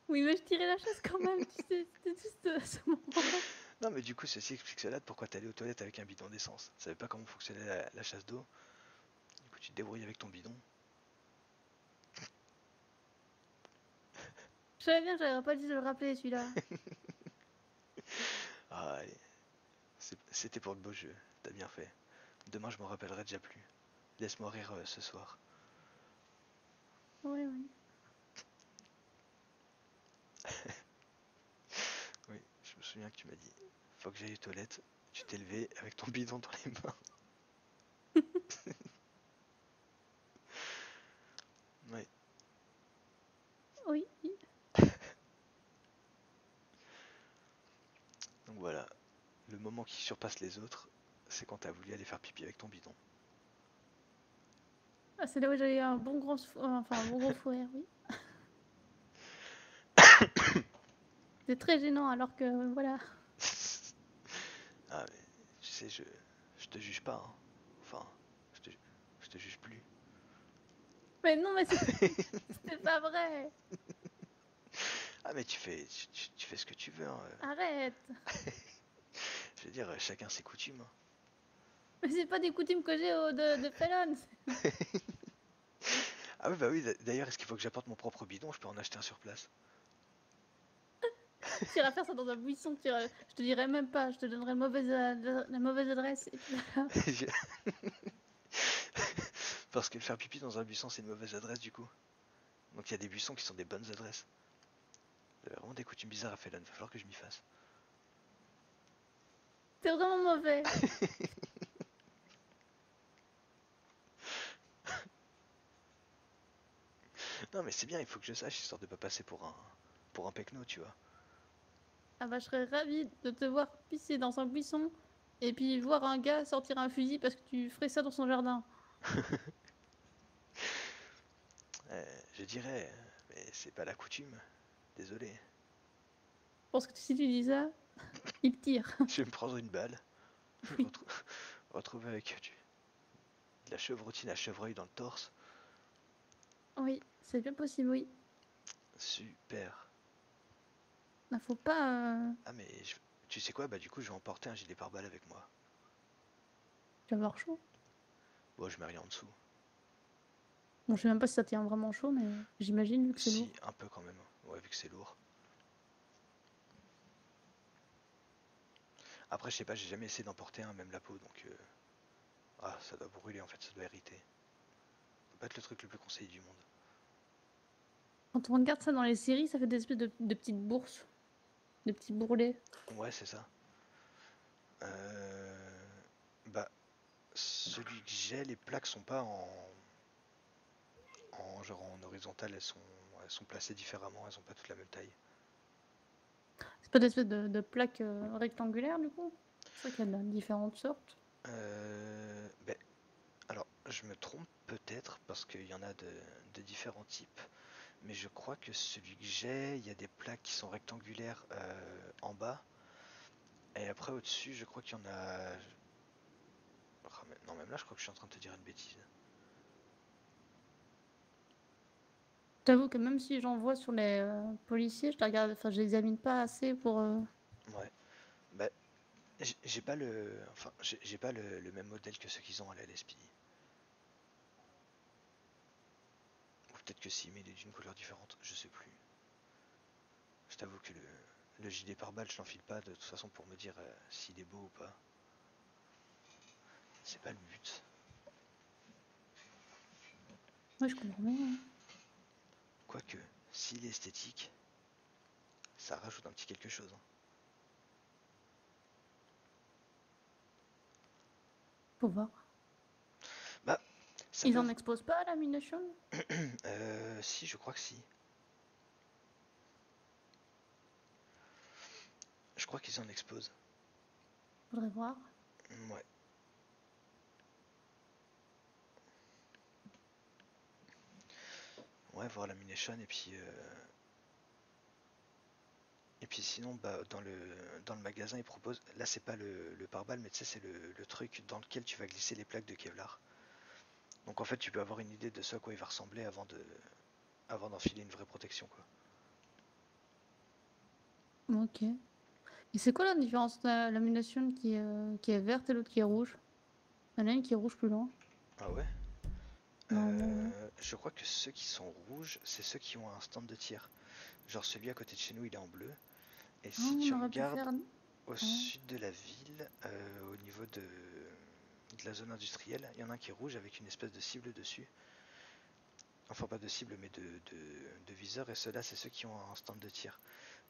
Oui, mais je tirais la chaise quand même, tu sais, c'était juste ce moment-là. Non, mais du coup, ceci explique cela de pourquoi t'allais aux toilettes avec un bidon d'essence. Tu savais pas comment fonctionnait la chasse d'eau. Du coup, tu te débrouilles avec ton bidon. Je savais bien que j'aurais pas dû te le rappeler, celui-là. Ah, allez. C'était pour le beau jeu. T'as bien fait. Demain, je m'en rappellerai déjà plus. Laisse-moi rire ce soir. Oui, oui. Oui, je me souviens que tu m'as dit, faut que j'aille aux toilettes. Tu t'es levé avec ton bidon dans les mains. Oui. Oui. Donc voilà, le moment qui surpasse les autres, c'est quand t'as voulu aller faire pipi avec ton bidon. Ah, c'est là où j'ai eu un bon gros, enfin, un bon gros fou rire, oui. C'est très gênant, alors que, voilà. Ah mais, tu sais, je te juge pas, hein. Enfin, je te, je te juge plus. Mais non, mais c'était pas vrai. Ah mais tu fais ce que tu veux, hein. Arrête. Je veux dire, chacun ses coutumes, hein. Mais c'est pas des coutumes que j'ai de Felon. Ah oui, bah oui, d'ailleurs, est-ce qu'il faut que j'apporte mon propre bidon? Je peux en acheter un sur place. Tu iras faire ça dans un buisson, je te dirai même pas, je te donnerai la mauvaise adresse et puis voilà. Parce que faire pipi dans un buisson, c'est une mauvaise adresse du coup. Donc il y a des buissons qui sont des bonnes adresses. J'avais vraiment des coutumes bizarres à Felon, va falloir que je m'y fasse. C'est vraiment mauvais. Non mais c'est bien, il faut que je sache, histoire de pas passer pour un pecno, tu vois. Ah bah je serais ravie de te voir pisser dans un buisson Et puis voir un gars sortir un fusil parce que tu ferais ça dans son jardin. Je dirais, mais c'est pas la coutume. Désolé. Je pense que si tu dis ça, il tire. Je vais me prendre une balle. Je me Oui, retrouver avec de la chevrotine à chevreuil dans le torse. oui, c'est bien possible, oui. Super. Il faut pas. Ah mais tu sais quoi, bah du coup je vais emporter un gilet pare-balles avec moi. Tu vas avoir chaud. Bon, je mets rien en dessous. Bon, je sais même pas si ça tient vraiment chaud, mais j'imagine vu que c'est Si, lourd. un peu quand même. Ouais, vu que c'est lourd. Après, je sais pas, j'ai jamais essayé d'emporter un, même la peau, donc... Ah, ça doit brûler en fait, ça doit irriter. Ça peut pas être le truc le plus conseillé du monde. Quand on regarde ça dans les séries, ça fait des espèces de petites bourses, de petits bourrelets. Ouais, c'est ça. Bah, celui que j'ai, les plaques sont pas genre en horizontal, elles sont placées différemment, elles ont pas toutes la même taille. C'est pas des espèces de plaques rectangulaires du coup. C'est vrai qu'il y en a différentes sortes. Ben, alors, je me trompe peut-être parce qu'il y en a de différents types, mais je crois que celui que j'ai, il y a des plaques qui sont rectangulaires en bas, et après au-dessus, je crois qu'il y en a. Non, même là, je crois que je suis en train de te dire une bêtise. J'avoue que même si j'en vois sur les policiers, je les regarde, enfin, je les examine pas assez pour. Ouais. Bah, j'ai pas enfin, j'ai pas le même modèle que ceux qu'ils ont à la LSPI. Ou peut-être que si, mais il est d'une couleur différente, je sais plus. Je t'avoue que le gilet pare-balles, je l'enfile pas de toute façon pour me dire s'il est beau ou pas. C'est pas le but. Ouais, je comprends bien, hein. Quoique, s'il est esthétique, ça rajoute un petit quelque chose, hein. Faut voir. Bah, ça Ils peut. en exposent pas à la Mination? Si, je crois que si. Je crois qu'ils en exposent. Faudrait voir. Ouais. Ouais, voir la Mination et puis. Et puis sinon, bah, dans le magasin, ils proposent. Là, c'est pas le pare-balles, mais tu sais, c'est le truc dans lequel tu vas glisser les plaques de Kevlar. Donc en fait, tu peux avoir une idée de ce à quoi il va ressembler avant d'enfiler une vraie protection, quoi. Ok. Et c'est quoi la différence entre la Mination qui est verte et l'autre qui est rouge? Il y en a une qui est rouge plus loin. Ah ouais? Normalement, ouais. Je crois que ceux qui sont rouges, c'est ceux qui ont un stand de tir. Genre celui à côté de chez nous, il est en bleu. Et Ah, si on tu aurait pu regardes faire. au Ouais. sud de la ville, au niveau de la zone industrielle, il y en a un qui est rouge avec une espèce de cible dessus. Enfin, pas de cible, mais de viseur. Et ceux-là, c'est ceux qui ont un stand de tir.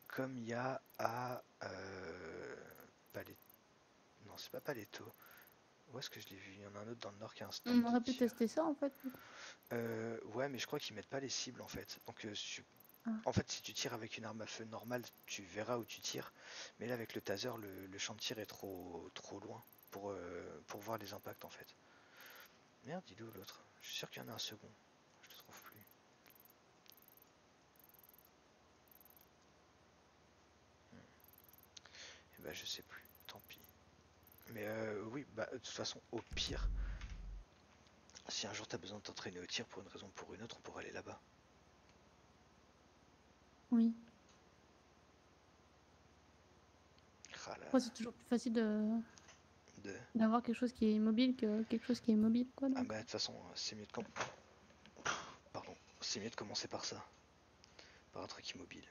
Comme il y a à Palais. Non, c'est pas Paletto. Où est-ce que je l'ai vu? Il y en a un autre dans le nord qui a un stand On de aurait pu tir. tester ça en fait, du coup. Ouais, mais je crois qu'ils mettent pas les cibles en fait. Donc, Ah. en fait, si tu tires avec une arme à feu normale, tu verras où tu tires. Mais là, avec le taser, le champ de tir est trop loin pour voir les impacts en fait. Merde, dis-le l'autre. Je suis sûr qu'il y en a un second. Je le trouve plus. Et bah, je sais plus. Tant pis. Mais oui, bah, de toute façon, au pire, si un jour t'as besoin de t'entraîner au tir pour une raison ou pour une autre, on pourra aller là-bas. Oui. Ah là, Après, c'est toujours plus facile de... d'avoir quelque chose qui est immobile que quelque chose qui est immobile, quoi. Ah Donc. bah, de toute façon, c'est mieux de Pardon. C'est mieux de commencer par ça. Par un truc immobile.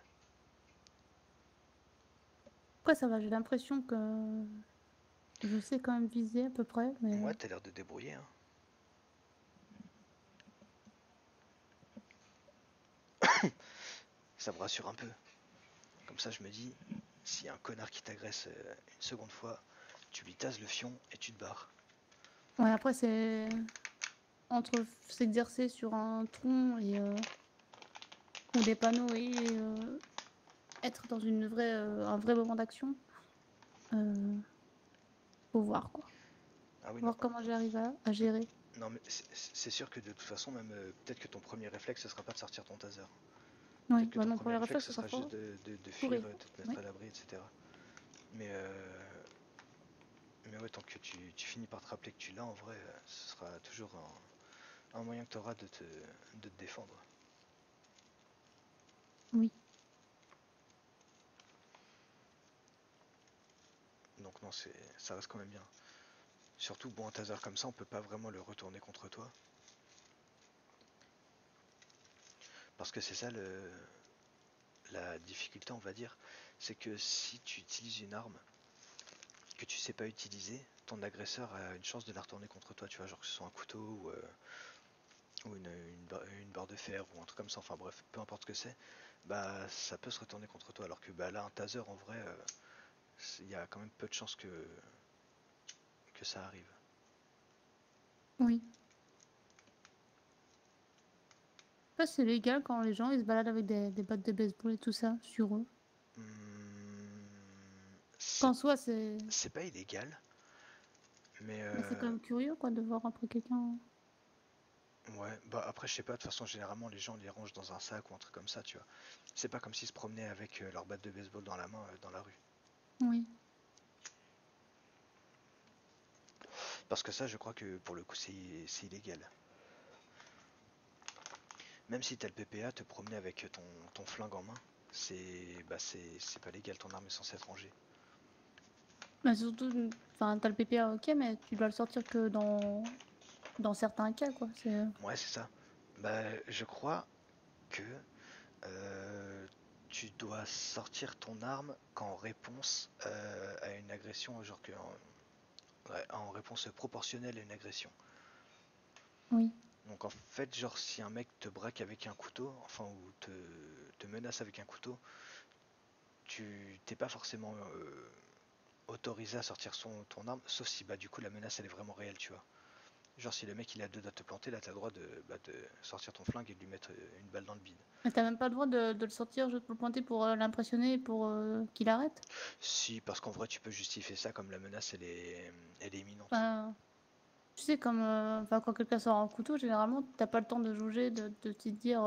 Après, ça va, j'ai l'impression que je sais quand même viser à peu près, mais. Ouais, t'as l'air de débrouiller, hein. Ça me rassure un peu. Comme ça, je me dis, s'il y a un connard qui t'agresse une seconde fois, tu lui tases le fion et tu te barres. Ouais, après, c'est entre s'exercer sur un tronc et ou des panneaux et être dans un vrai moment d'action. Euh, Faut voir quoi. Ah oui, non. Voir comment j'arrive à gérer. Non, mais c'est sûr que de toute façon, même peut-être que ton premier réflexe, ce sera pas de sortir ton taser. Oui, Peut-être que bah ton mon premier premier réflexe, réflexe, ce ce sera sera juste fort. de fuir, Courir. de te mettre Oui. à l'abri, etc. Mais ouais, tant que tu finis par te rappeler que tu l'as, en vrai, ce sera toujours un moyen que tu auras de te défendre. Oui. Donc non, ça reste quand même bien. Surtout, bon, un taser comme ça, on peut pas vraiment le retourner contre toi. Parce que c'est ça la difficulté, on va dire. C'est que si tu utilises une arme que tu sais pas utiliser, ton agresseur a une chance de la retourner contre toi, tu vois, genre que ce soit un couteau ou une barre de fer ou un truc comme ça, enfin bref, peu importe ce que c'est, bah ça peut se retourner contre toi. Alors que bah là, un taser, en vrai, il y a quand même peu de chances que ça arrive. Oui. Ça, c'est légal quand les gens ils se baladent avec des battes de baseball et tout ça sur eux. Hum, c'est Qu'en soi, c'est c'est pas illégal, mais bah, c'est quand même curieux quoi de voir après quelqu'un. ouais, bah après je sais pas, de toute façon généralement les gens les rangent dans un sac ou un truc comme ça, tu vois. C'est pas comme s'ils se promenaient avec leur batte de baseball dans la main dans la rue. Oui. Parce que ça, je crois que pour le coup c'est illégal. Même si t'as le PPA, te promener avec ton flingue en main, c'est pas légal, ton arme est censée être rangée. Bah, surtout, enfin, t'as le PPA, ok, mais tu dois le sortir que dans certains cas, quoi. C'est Ouais, c'est ça. Bah, je crois que euh, tu dois sortir ton arme qu'en réponse à une agression, genre ouais, en réponse proportionnelle à une agression. oui, Donc en fait, genre si un mec te braque avec un couteau, enfin ou te menace avec un couteau, tu t'es pas forcément autorisé à sortir ton arme, sauf si bah du coup la menace elle est vraiment réelle, tu vois. Genre si le mec il a deux doigts de te planter, là t'as le droit de sortir ton flingue et de lui mettre une balle dans le bide. mais t'as même pas le droit de le sortir juste pour le pointer pour l'impressionner et pour qu'il arrête. Si, parce qu'en vrai tu peux justifier ça comme la menace elle est imminente. Enfin, tu sais, comme enfin, quand quelqu'un sort un couteau, généralement, t'as pas le temps de jauger, de te dire.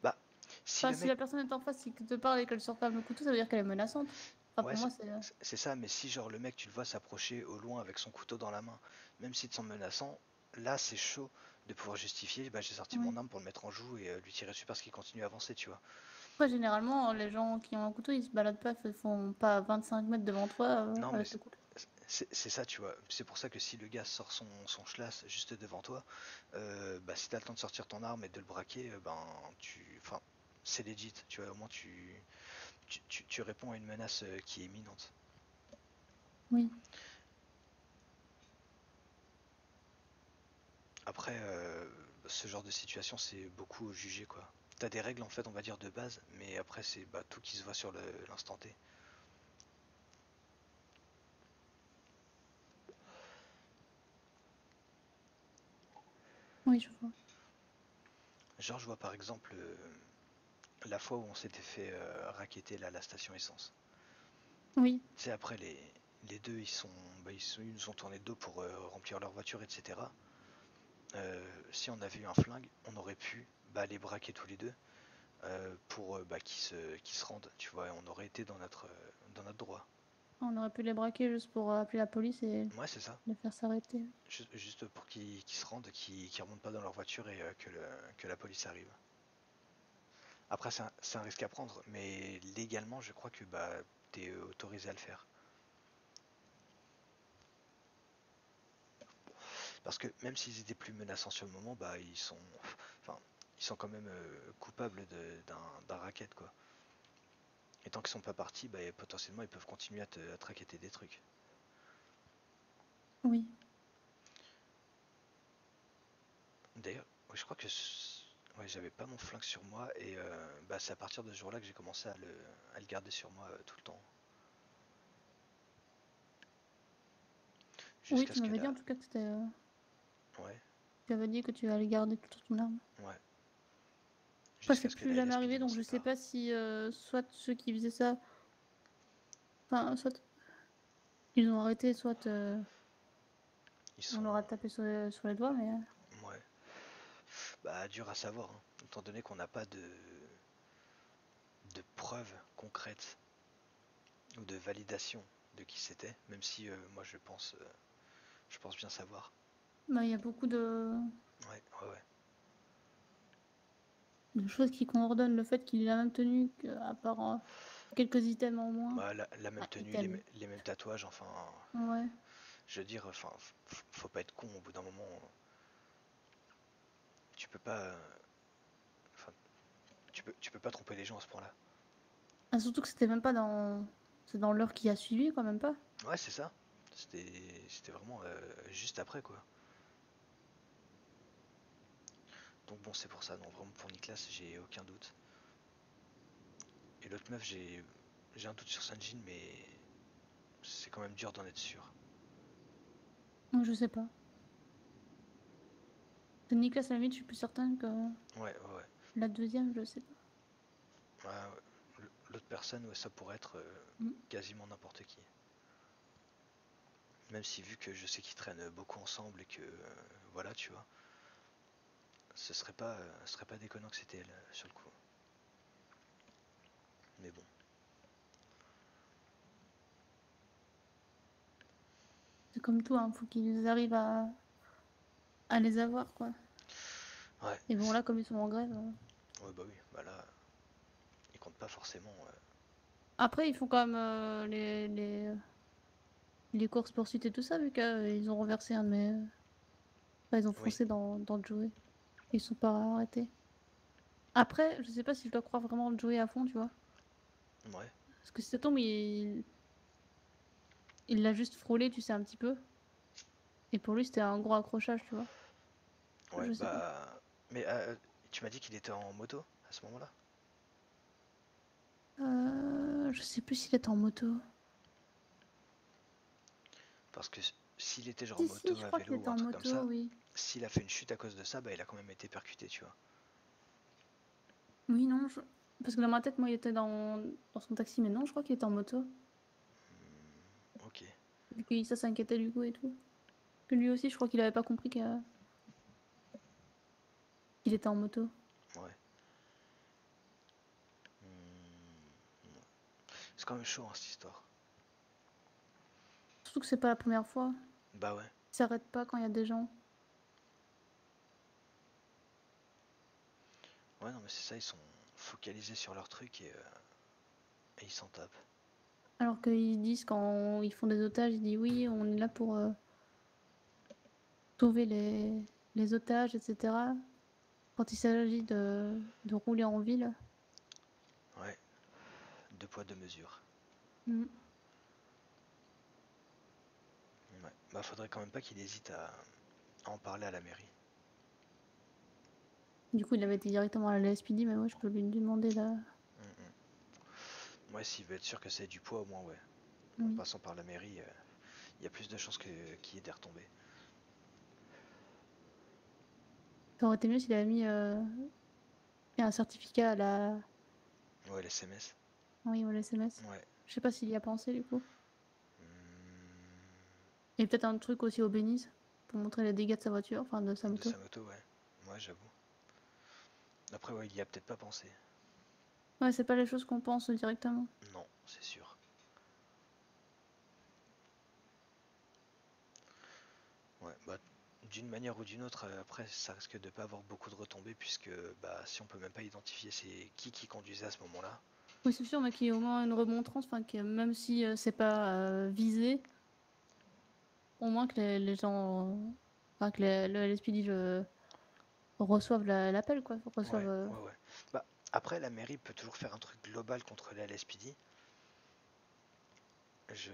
Bah, si Enfin, le si mec, la personne est en face et qu'elle te parle et qu'elle sort quand même le couteau, ça veut dire qu'elle est menaçante. Enfin, ouais pour moi, c'est. c'est ça, mais si genre le mec tu le vois s'approcher au loin avec son couteau dans la main, même s'il te semble menaçant, là c'est chaud de pouvoir justifier, bah j'ai sorti mon Oui. arme pour le mettre en joue et lui tirer dessus parce qu'il continue à avancer, tu vois. Après, généralement, les gens qui ont un couteau, ils se baladent pas, ils font pas 25 mètres devant toi Non mais avec le couteau. c'est ça, tu vois. C'est pour ça que si le gars sort son schlass juste devant toi, bah si t'as le temps de sortir ton arme et de le braquer, ben enfin, c'est legit, tu vois. Au moins tu réponds à une menace qui est imminente. Oui. Après, ce genre de situation, c'est beaucoup jugé, quoi. T'as des règles en fait, on va dire de base, mais après c'est bah, tout qui se voit sur l'instant T. Oui, je vois. Genre, je vois par exemple la fois où on s'était fait racketter là, à la station essence. Oui. Tu sais, après les deux, ils nous ont tourné de dos pour remplir leur voiture, etc. Si on avait eu un flingue, on aurait pu bah, les braquer tous les deux pour bah, qu'ils se rendent, tu vois, et on aurait été dans notre droit. On aurait pu les braquer juste pour appeler la police et Ouais, c'est ça. les faire s'arrêter. Oui. Juste pour qu'ils se rendent, qu'ils remontent pas dans leur voiture et que la police arrive. Après, c'est un risque à prendre, mais légalement, je crois que bah, t'es autorisé à le faire. Parce que même s'ils étaient plus menaçants sur le moment, bah enfin, ils sont quand même coupables d'un racket, quoi. Et tant qu'ils sont pas partis, bah, potentiellement ils peuvent continuer à te racketter des trucs. Oui. D'ailleurs, ouais, je crois que ouais, j'avais pas mon flingue sur moi et bah, c'est à partir de ce jour-là que j'ai commencé à le garder sur moi tout le temps. Oui, Jusqu'à tu ce que m'avais dit là. en tout cas que c'était. Ouais, Tu avais dit que tu allais garder toute ton arme. ouais. Après, Jusqu'à c'est ce que plus la jamais LSPD arrivé, m'en donc je sais sépare. pas si soit ceux qui faisaient ça. Enfin, soit. Ils ont arrêté, soit Ils on sont... leur a tapé sur les doigts, mais Ouais. Bah, dur à savoir, hein, étant donné qu'on n'a pas de preuves concrètes ou de validation de qui c'était, même si moi je pense bien savoir. bah, il y a beaucoup Ouais, ouais, ouais. de choses qui coordonnent le fait qu'il ait la même tenue, à part quelques items en moins. Bah, la même Enfin, tenue, items. les mêmes tatouages, enfin, Ouais. je veux dire, enfin, faut pas être con au bout d'un moment. Tu peux pas, enfin, tu peux pas tromper les gens à ce point-là. Ah, surtout que c'était même pas dans. C'est dans l'heure qui a suivi, quand même pas. Ouais, c'est ça. C'était vraiment juste après, quoi. Donc bon, c'est pour ça. Non, vraiment pour Niklas, j'ai aucun doute. Et l'autre meuf, j'ai un doute sur Sanjin, mais c'est quand même dur d'en être sûr. Donc, je sais pas. C'est Nicolas, à la limite, je suis plus certaine que Ouais, ouais, ouais. la deuxième, je sais pas. Ouais, ouais. L'autre personne, ouais, ça pourrait être Mm. quasiment n'importe qui. Même si vu que je sais qu'ils traînent beaucoup ensemble et que voilà, tu vois, ce serait pas déconnant que c'était elle sur le coup. Mais bon, C'est comme tout, hein, faut qu'ils arrivent à les avoir, quoi. ouais, Et bon, là, comme ils sont en grève. ouais, bah oui, bah là, ils comptent pas forcément. Après, ils font quand même les courses-poursuites et tout ça, vu qu'ils ont renversé un de mes. Enfin, ils ont Oui, foncé dans Joey. Ils sont pas arrêtés. Après, je sais pas si je dois croire vraiment Joey à fond, tu vois. ouais, Parce que si ça tombe, il l'a juste frôlé, tu sais, un petit peu. Et pour lui, c'était un gros accrochage, tu vois. ouais, Je sais pas. bah. Mais tu m'as dit qu'il était en moto à ce moment-là? Je sais plus s'il est en moto. Parce que s'il était genre en Si, moto, je à crois qu'il vélo ou était un en truc comme moto, ça, oui. s'il a fait une chute à cause de ça, bah il a quand même été percuté, tu vois. Oui, non, parce que dans ma tête, moi, il était dans son taxi, mais non, je crois qu'il était en moto. Ok, Vu qu'il ça s'inquiétait du coup et tout. Que lui aussi, je crois qu'il avait pas compris qu'il était en moto. ouais. Hmm, c'est quand même chaud, hein, cette histoire. Surtout que c'est pas la première fois. Bah ouais. Il s'arrête pas quand il y a des gens. Ouais, non, mais c'est ça, ils sont focalisés sur leur truc et ils s'en tapent. Alors qu'ils disent quand ils font des otages, ils disent oui, on est là pour sauver les otages, etc. Quand il s'agit de rouler en ville. Ouais, deux poids, deux mesures. Mm. Ouais. Bah faudrait quand même pas qu'il hésite à en parler à la mairie. Du coup, il avait été directement à la LSPD, mais ouais, je peux lui demander là. Ouais, s'il veut être sûr que c'est du poids, au moins, ouais. En Oui. passant par la mairie, il y a plus de chances qu'il y ait des retombées. Ça aurait été mieux s'il avait mis un certificat à la. Ouais, les SMS. Oui, ou à la SMS. Ouais. Je sais pas s'il y a pensé du coup. Hmm, Et peut-être un truc aussi au Bénis pour montrer les dégâts de sa voiture, enfin de sa de moto. sa moto, ouais. Ouais, j'avoue. Après, ouais, il y a peut-être pas pensé. Ouais, c'est pas les choses qu'on pense directement. Non, c'est sûr. Ouais, bah, d'une manière ou d'une autre, après, ça risque de pas avoir beaucoup de retombées puisque, bah, si on peut même pas identifier c'est qui conduisait à ce moment-là. Oui, c'est sûr, mais qu'il y ait au moins une remontrance, enfin, que même si c'est pas visé, au moins que les gens. Enfin, que le LSPD reçoive l'appel, quoi. Reçoive. Ouais, ouais, ouais. Bah, après, la mairie peut toujours faire un truc global contre la LSPD. Je,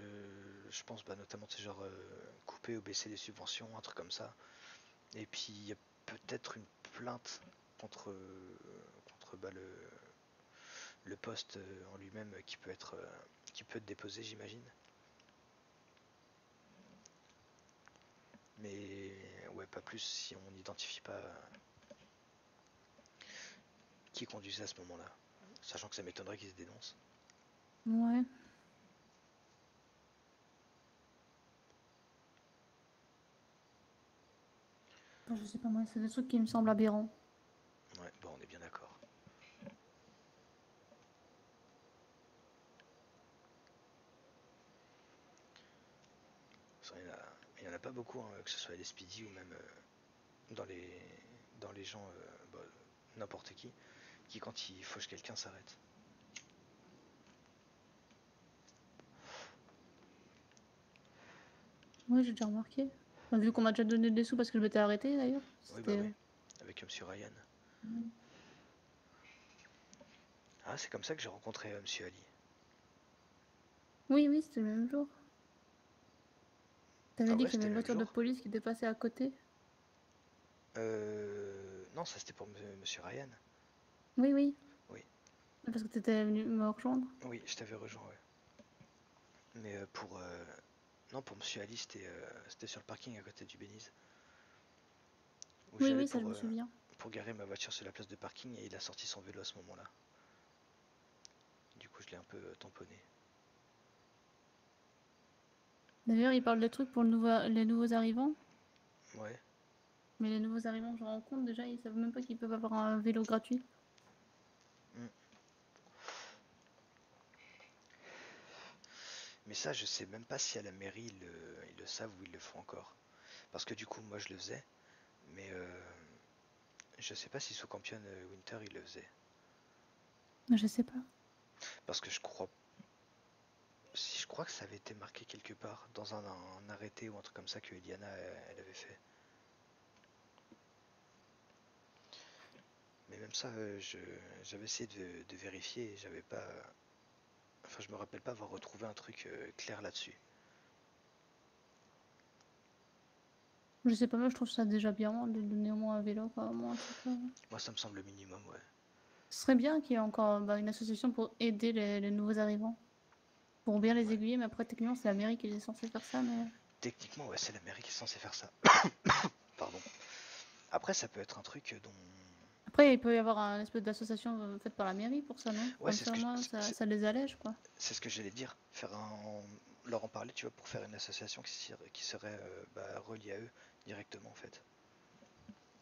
je pense bah, notamment, c'est genre couper ou baisser les subventions, un truc comme ça. Et puis, il y a peut-être une plainte contre bah, le poste en lui-même qui peut être déposé, j'imagine. Mais ouais, pas plus si on n'identifie pas qui conduisait à ce moment-là. Sachant que ça m'étonnerait qu'ils se dénoncent. Ouais. Enfin, je sais pas moi, c'est des trucs qui me semblent aberrants. Ouais, bon, on est bien d'accord. Il y en a pas beaucoup, hein, que ce soit les Speedy ou même dans les dans les gens, bah, n'importe qui quand il fauche quelqu'un s'arrête. Oui, j'ai déjà remarqué. Enfin, vu qu'on m'a déjà donné des sous parce que je m'étais arrêté d'ailleurs. Oui, bah C'était. oui, avec Monsieur Ryan. Ah, c'est comme ça que j'ai rencontré Monsieur Ali. Oui, oui, c'était le même jour. T'avais Ah dit ouais, qu'il y c'était avait le une même voiture de jour. police qui était passée à côté. Non, ça c'était pour Monsieur Ryan. Oui, oui. Oui, Parce que t'étais venu me rejoindre. oui, je t'avais rejoint, ouais. Mais non, pour Monsieur Ali, c'était sur le parking à côté du Belize. Où Oui, j'allais oui, ça je me souviens. pour garer ma voiture sur la place de parking et il a sorti son vélo à ce moment-là. Du coup, je l'ai un peu tamponné. D'ailleurs, il parle des trucs pour les nouveaux arrivants. Ouais. Mais les nouveaux arrivants que je rencontre, déjà, ils savent même pas qu'ils peuvent avoir un vélo gratuit. Mm. Mais ça, je sais même pas si à la mairie ils le savent ou ils le font encore. Parce que du coup, moi je le faisais, mais je sais pas si sous Campion Winter il le faisait. Je sais pas. Parce que si je crois que ça avait été marqué quelque part dans un arrêté ou un truc comme ça que Eliana elle avait fait. Mais même ça, j'avais essayé de vérifier et j'avais pas. Enfin, je me rappelle pas avoir retrouvé un truc clair là-dessus. Je sais pas, moi je trouve ça déjà bien de donner au moins un vélo, quoi, au moins un truc. Moi, ça me semble le minimum, ouais. Ce serait bien qu'il y ait encore une association pour aider les nouveaux arrivants. Pour bien les Ouais. aiguiller, mais après, techniquement, c'est la mairie qui est censée faire ça. Mais Techniquement, ouais, c'est la mairie qui est censée faire ça. Pardon. Après, ça peut être un truc dont. après, il peut y avoir un espèce d'association faite par la mairie pour ça, non? Ouais, Comme ça, au moins, ça les allège, quoi. c'est ce que j'allais dire. Leur en parler, tu vois, pour faire une association qui serait reliée à eux directement, en fait.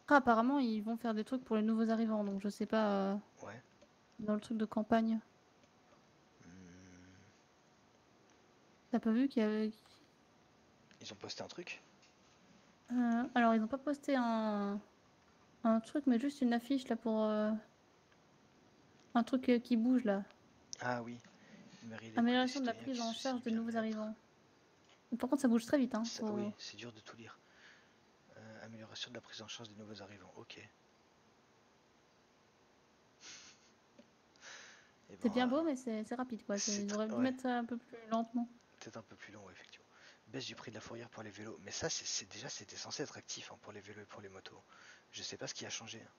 Après, apparemment, ils vont faire des trucs pour les nouveaux arrivants, donc je sais pas, Ouais. dans le truc de campagne. Hmm, T'as pas vu qu'il y avait. ils ont posté un truc? Alors, ils ont pas posté un truc, mais juste une affiche là pour un truc qui bouge là. Ah oui. Mairie l'écoute des Amélioration de la citoyens prise qui en soucient charge du des nouveaux bien-être. arrivants. Mais par contre, ça bouge très vite, hein. Oui, c'est dur de tout lire. Amélioration de la prise en charge des nouveaux arrivants. Ok. Et C'est ben, bien beau, mais c'est rapide, quoi. Ils auraient dû ouais, mettre ça un peu plus lentement. peut-être un peu plus long, ouais, effectivement. Baisse du prix de la fourrière pour les vélos. Mais ça, déjà, c'était censé être actif, hein, pour les vélos et pour les motos. Je sais pas ce qui a changé, hein.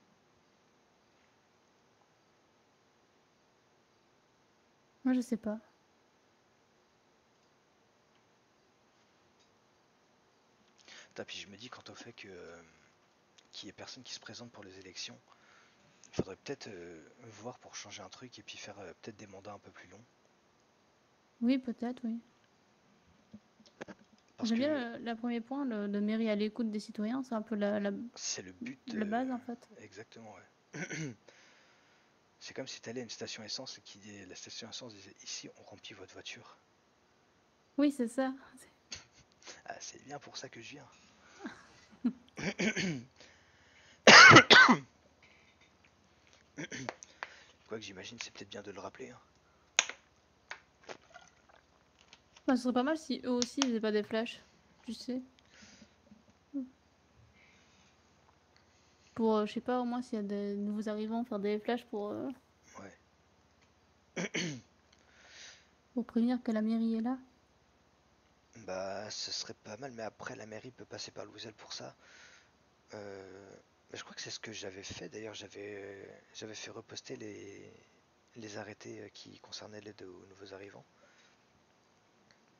Moi, je sais pas. Puis je me dis, quant au fait qu'il y ait personne qui se présente pour les élections, il faudrait peut-être voir pour changer un truc et puis faire peut-être des mandats un peu plus longs. Oui, peut-être, oui. Parce J'aime que bien le premier point, de mairie à l'écoute des citoyens. C'est un peu c'est le but, la base, en fait. exactement, ouais. C'est comme si tu allais à une station essence et la station essence disait ici on remplit votre voiture. Oui, c'est ça. Ah, c'est bien pour ça que je viens. Quoique j'imagine c'est peut-être bien de le rappeler, hein. Bah, ce serait pas mal si eux aussi ils faisaient pas des flashs, tu sais. Pour, je sais pas, au moins s'il y a des nouveaux arrivants, faire des flashs Ouais. pour prévenir que la mairie est là. Bah ce serait pas mal, mais après la mairie peut passer par Louiselle pour ça. Mais je crois que c'est ce que j'avais fait. D'ailleurs j'avais fait reposter les arrêtés qui concernaient l'aide aux nouveaux arrivants.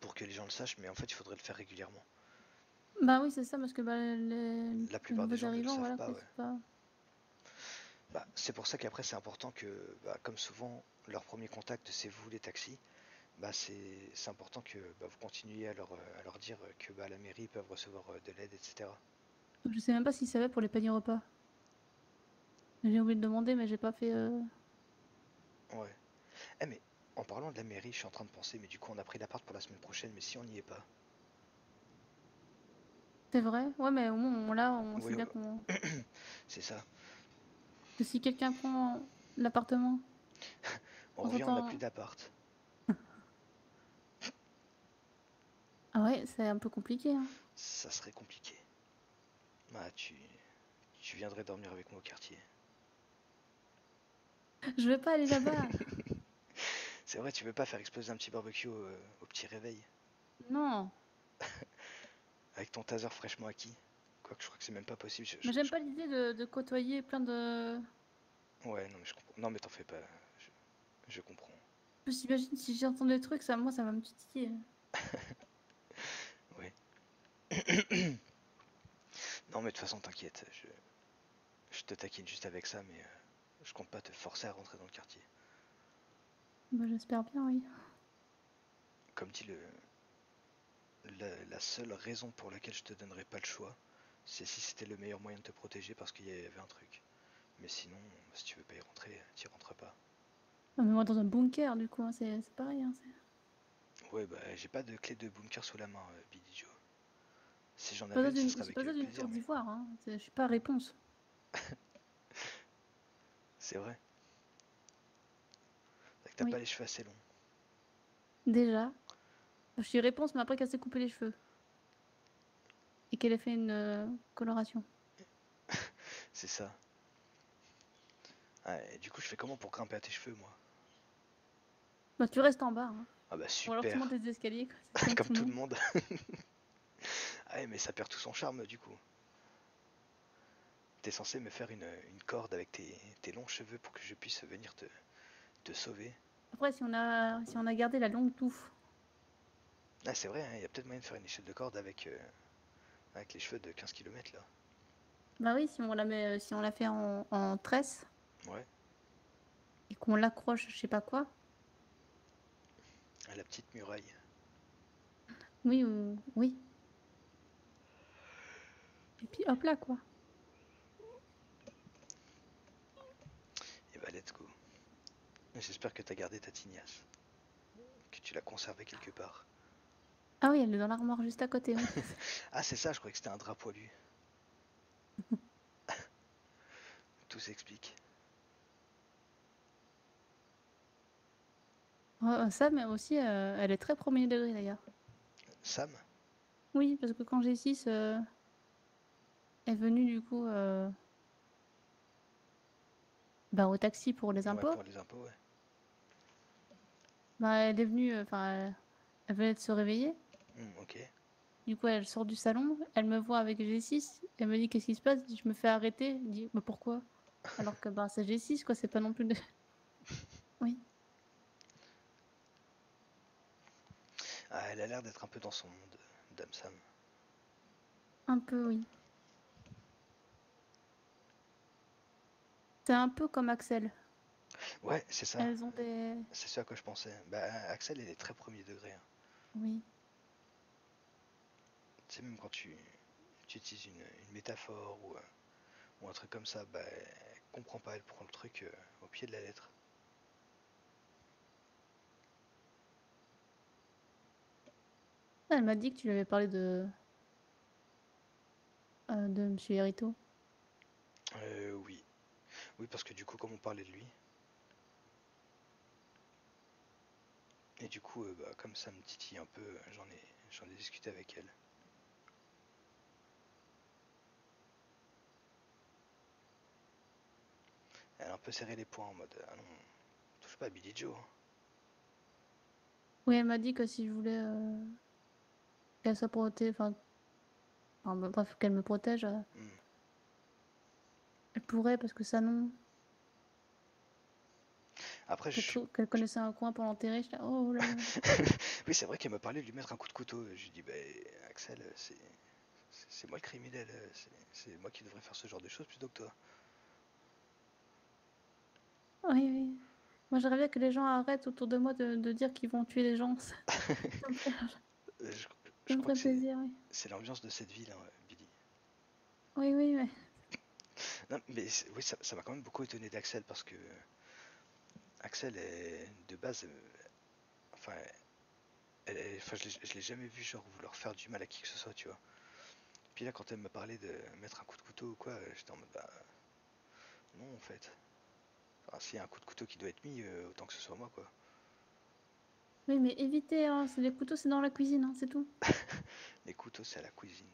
Pour que les gens le sachent, mais en fait il faudrait le faire régulièrement. Bah oui, c'est ça, parce que La les plupart des nouveaux gens ne le arrivants, savent voilà, pas, quoi, ouais. c'est pas. Bah, c'est pour ça qu'après c'est important que, bah, comme souvent, leur premier contact c'est vous les taxis. Bah, c'est important que, bah, vous continuiez à leur dire que, bah, la mairie ils peuvent recevoir de l'aide, etc. Je sais même pas si ça va pour les paniers repas. J'ai oublié de demander, mais j'ai pas fait. Ouais. Eh mais, en parlant de la mairie, je suis en train de penser, mais du coup on a pris l'appart pour la semaine prochaine, mais si on n'y est pas. C'est vrai? Ouais, mais au moins, là, on sait Oui, bien qu'on. c'est ça. Que si quelqu'un prend l'appartement, On on revient, on n'a plus s'entend. d'appart. Ah ouais, c'est un peu compliqué, hein. Ça serait compliqué. Bah, tu viendrais dormir avec moi au quartier. Je veux pas aller là-bas. C'est vrai, tu veux pas faire exploser un petit barbecue au petit réveil? Non. Avec ton taser fraîchement acquis? Quoique je crois que c'est même pas possible. Mais j'aime pas l'idée de côtoyer plein de. Ouais, non mais je comprends. Non mais t'en fais pas. Je, je comprends. Je s'imagine si j'entends des trucs, ça, moi, ça va me titiller. Ouais. Non mais de toute façon t'inquiète. Je te taquine juste avec ça, mais je compte pas te forcer à rentrer dans le quartier. Bah, j'espère bien, oui. Comme dit la seule raison pour laquelle je te donnerais pas le choix, c'est si c'était le meilleur moyen de te protéger parce qu'il y avait un truc. Mais sinon, si tu veux pas y rentrer, t'y rentres pas. Non, mais moi, dans un bunker, du coup, hein, c'est pareil. Hein, Ouais, bah j'ai pas de clé de bunker sous la main, Billy Joe. Si j'en j'ai pas avais besoin une, ce serait j'ai avec pas besoin d'une plaisir, tour mais d'ivoire, hein. Je suis pas réponse. c'est vrai. C'est que t'as Oui, pas les cheveux assez longs. déjà. Je suis réponse, mais après qu'elle s'est coupé les cheveux. Et qu'elle ait fait une coloration. C'est ça. Ah, et du coup, je fais comment pour grimper à tes cheveux, moi? Bah, tu restes en bas, hein. Ah bah Ou alors tu montes super. des escaliers, quoi. C'est comme Comme tout le tout le monde. monde. Ah ouais, mais ça perd tout son charme, du coup. T'es censé me faire une corde avec tes longs cheveux pour que je puisse venir te sauver. Après, si on a gardé la longue touffe. Ah, c'est vrai, hein, il y a peut-être moyen de faire une échelle de corde avec les cheveux de 15 km là. Bah oui, si on la fait en tresse Ouais, et qu'on l'accroche, je sais pas quoi. à la petite muraille. Oui, oui. Et puis hop là, quoi. Et bah, let's go. J'espère que t'as gardé ta tignasse. Que tu l'as conservée quelque part. Ah oui, elle est dans l'armoire juste à côté, oui. Ah, c'est ça, je croyais que c'était un drap poilu. Tout s'explique. Ça, mais aussi, elle est très premier degré d'ailleurs. Sam? Oui, parce que quand G6 est venue du coup bah, au taxi pour les Ouais, impôts, pour les impôts, ouais. bah, elle est venue, enfin, elle venait de se réveiller. Ok. Du coup, elle sort du salon, elle me voit avec G6, elle me dit qu'est-ce qui se passe? Je me fais arrêter. Elle dit, bah pourquoi? Alors que bah, c'est G6, quoi, c'est pas non plus. Oui, Ah, elle a l'air d'être un peu dans son monde, Dame Sam. un peu, oui. C'est un peu comme Axel. Ouais, c'est ça. Elles ont des. C'est ce à quoi je pensais. Bah, Axel, il est très premier degré, hein. Oui. Tu sais, même quand tu utilises une métaphore ou un truc comme ça, bah, elle comprend pas, elle prend le truc au pied de la lettre. Elle m'a dit que tu lui avais parlé de Monsieur Hérito. Oui. Oui, parce que du coup, comme on parlait de lui, et du coup, bah, comme ça me titille un peu, j'en ai discuté avec elle. Elle a un peu serré les poings en mode, ah non, touche pas à Billy Joe, hein. Oui, elle m'a dit que si je voulais qu'elle soit protégée, enfin, bah, bref, qu'elle me protège, Hmm. elle pourrait, parce que ça, non. Après, Qu'elle connaissait un coin pour l'enterrer. Je dis, oh là là. oui, c'est vrai qu'elle m'a parlé de lui mettre un coup de couteau. Je lui dis, bah, Axel, c'est moi le criminel, c'est moi qui devrais faire ce genre de choses plutôt que toi. Oui, oui. Moi, j'aimerais bien que les gens arrêtent autour de moi de dire qu'ils vont tuer les gens. Ça me ferait, Euh, je, ça je me crois ferait que plaisir, oui. c'est l'ambiance de cette ville, hein, Billy. Oui, oui, mais... Non, mais oui, ça m'a quand même beaucoup étonné d'Axel parce que Axel est de base, enfin, enfin, je l'ai jamais vu genre vouloir faire du mal à qui que ce soit, tu vois. Puis là, quand elle m'a parlé de mettre un coup de couteau ou quoi, j'étais en mode bah non en fait. Enfin, s'il y a un coup de couteau qui doit être mis, autant que ce soit moi quoi. Oui, mais évitez, hein, c'est les couteaux, c'est dans la cuisine, hein, c'est tout. Les couteaux, c'est à la cuisine.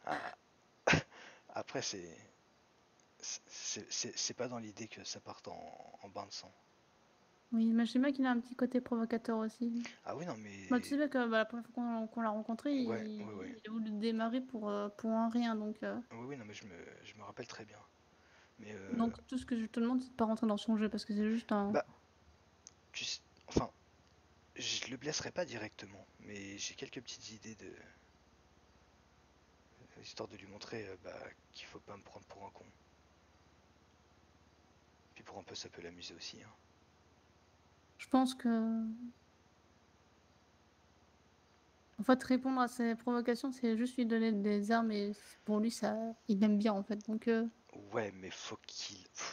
Ah, après, c'est pas dans l'idée que ça parte en bain de sang. Oui, mais je sais bien qu'il a un petit côté provocateur aussi. Ah oui, non, Bah, tu sais mais bien que bah, la première fois qu'on l'a rencontré, ouais, ouais, ouais. il a voulu démarrer pour un rien. Oui, oui, non, mais je me rappelle très bien. Mais Donc tout ce que je te demande, c'est de pas rentrer dans son jeu parce que c'est juste un. bah, enfin, je le blesserai pas directement, mais j'ai quelques petites idées de histoire de lui montrer bah, qu'il faut pas me prendre pour un con. Puis pour un peu, ça peut l'amuser aussi. Hein. Je pense que. En fait, répondre à ses provocations, c'est juste lui donner des armes et pour lui, ça, il aime bien en fait. Ouais, mais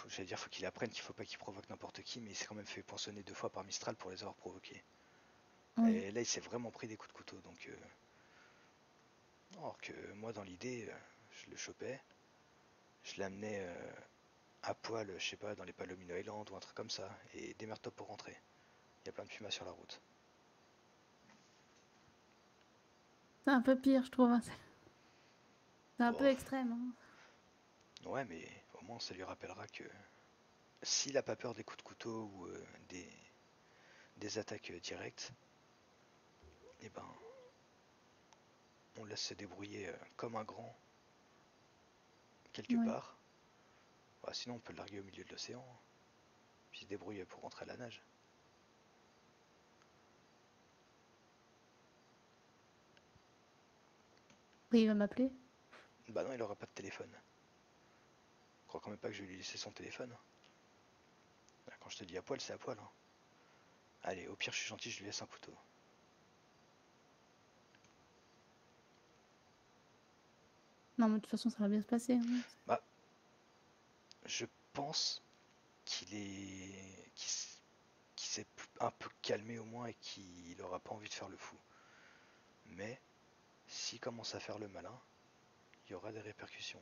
j'allais dire, faut qu'il apprenne qu'il faut pas qu'il provoque n'importe qui, mais il s'est quand même fait poinçonner 2 fois par Mistral pour les avoir provoqués. Oui. Et là, il s'est vraiment pris des coups de couteau, donc. Alors que moi, dans l'idée, je le chopais, je l'amenais à poil, je sais pas, dans les Palomino Island ou un truc comme ça, et démerde-toi pour rentrer. Il y a plein de pumas sur la route. C'est un peu pire, je trouve, hein. C'est un peu Bon, extrême, hein. ouais, mais au moins ça lui rappellera que s'il a pas peur des coups de couteau ou des attaques directes, eh ben, on le laisse se débrouiller comme un grand quelque Ouais. part. Bah, sinon, on peut le larguer au milieu de l'océan, hein, puis il se débrouille pour rentrer à la nage. Après, il va m'appeler. Bah non, il aura pas de téléphone. Je crois quand même pas que je vais lui laisser son téléphone. Quand je te dis à poil, c'est à poil. Hein. Allez, au pire, je suis gentil, je lui laisse un couteau. Non, mais de toute façon, ça va bien se passer, hein. Bah, je pense qu'il s'est un peu calmé au moins et qu'il aura pas envie de faire le fou. Mais s'il commence à faire le malin, il y aura des répercussions.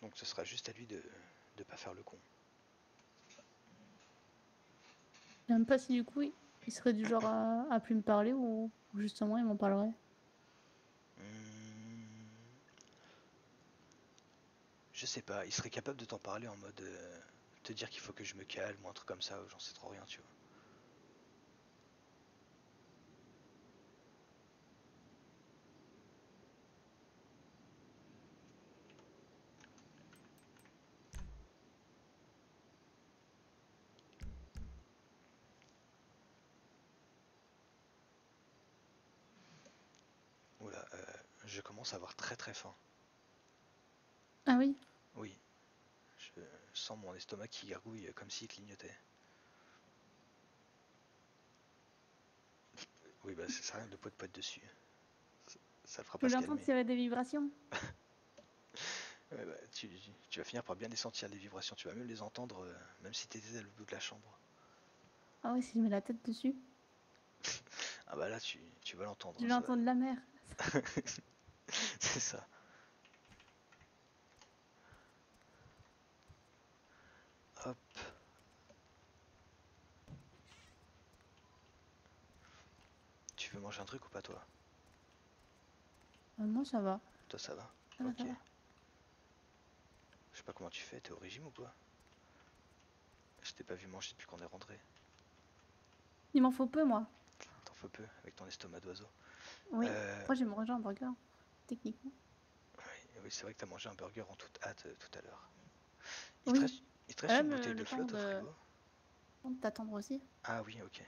Donc ce sera juste à lui de ne pas faire le con. Je sais même pas si du coup, il serait du genre à plus me parler ou justement, il m'en parlerait. Hmm, je sais pas, il serait capable de t'en parler en mode te dire qu'il faut que je me calme ou un truc comme ça, j'en sais trop rien, tu vois. Oula, je commence à avoir très très faim. Ah oui? Oui, je sens mon estomac qui gargouille comme s'il clignotait. Oui, bah ça sert à rien de poète dessus. Ça le fera Je pas se l'entends calmer. tirer des vibrations. Ouais, bah, tu vas finir par bien les sentir, les vibrations. Tu vas même les entendre, même si t'étais à l'autre bout de la chambre. Ah oui, si je mets la tête dessus, Ah bah là, tu vas l'entendre. je Hein, vais entendre la mer. c'est ça. Hop. Tu veux manger un truc ou pas, toi? Moi, ça va. Toi, ça va? Ça va, Ok. ça va. Je sais pas comment tu fais, t'es au régime ou quoi? Je t'ai pas vu manger depuis qu'on est rentré. Il m'en faut peu, moi. T'en faut peu avec ton estomac d'oiseau. Oui. Euh, Après, j'ai mangé un burger, techniquement. oui, oui, c'est vrai que t'as mangé un burger en toute hâte tout à l'heure. Il te Oui. reste, il te reste une Même bouteille de le temps flotte au de, frigo? temps de t'attendre aussi. Ah oui, ok.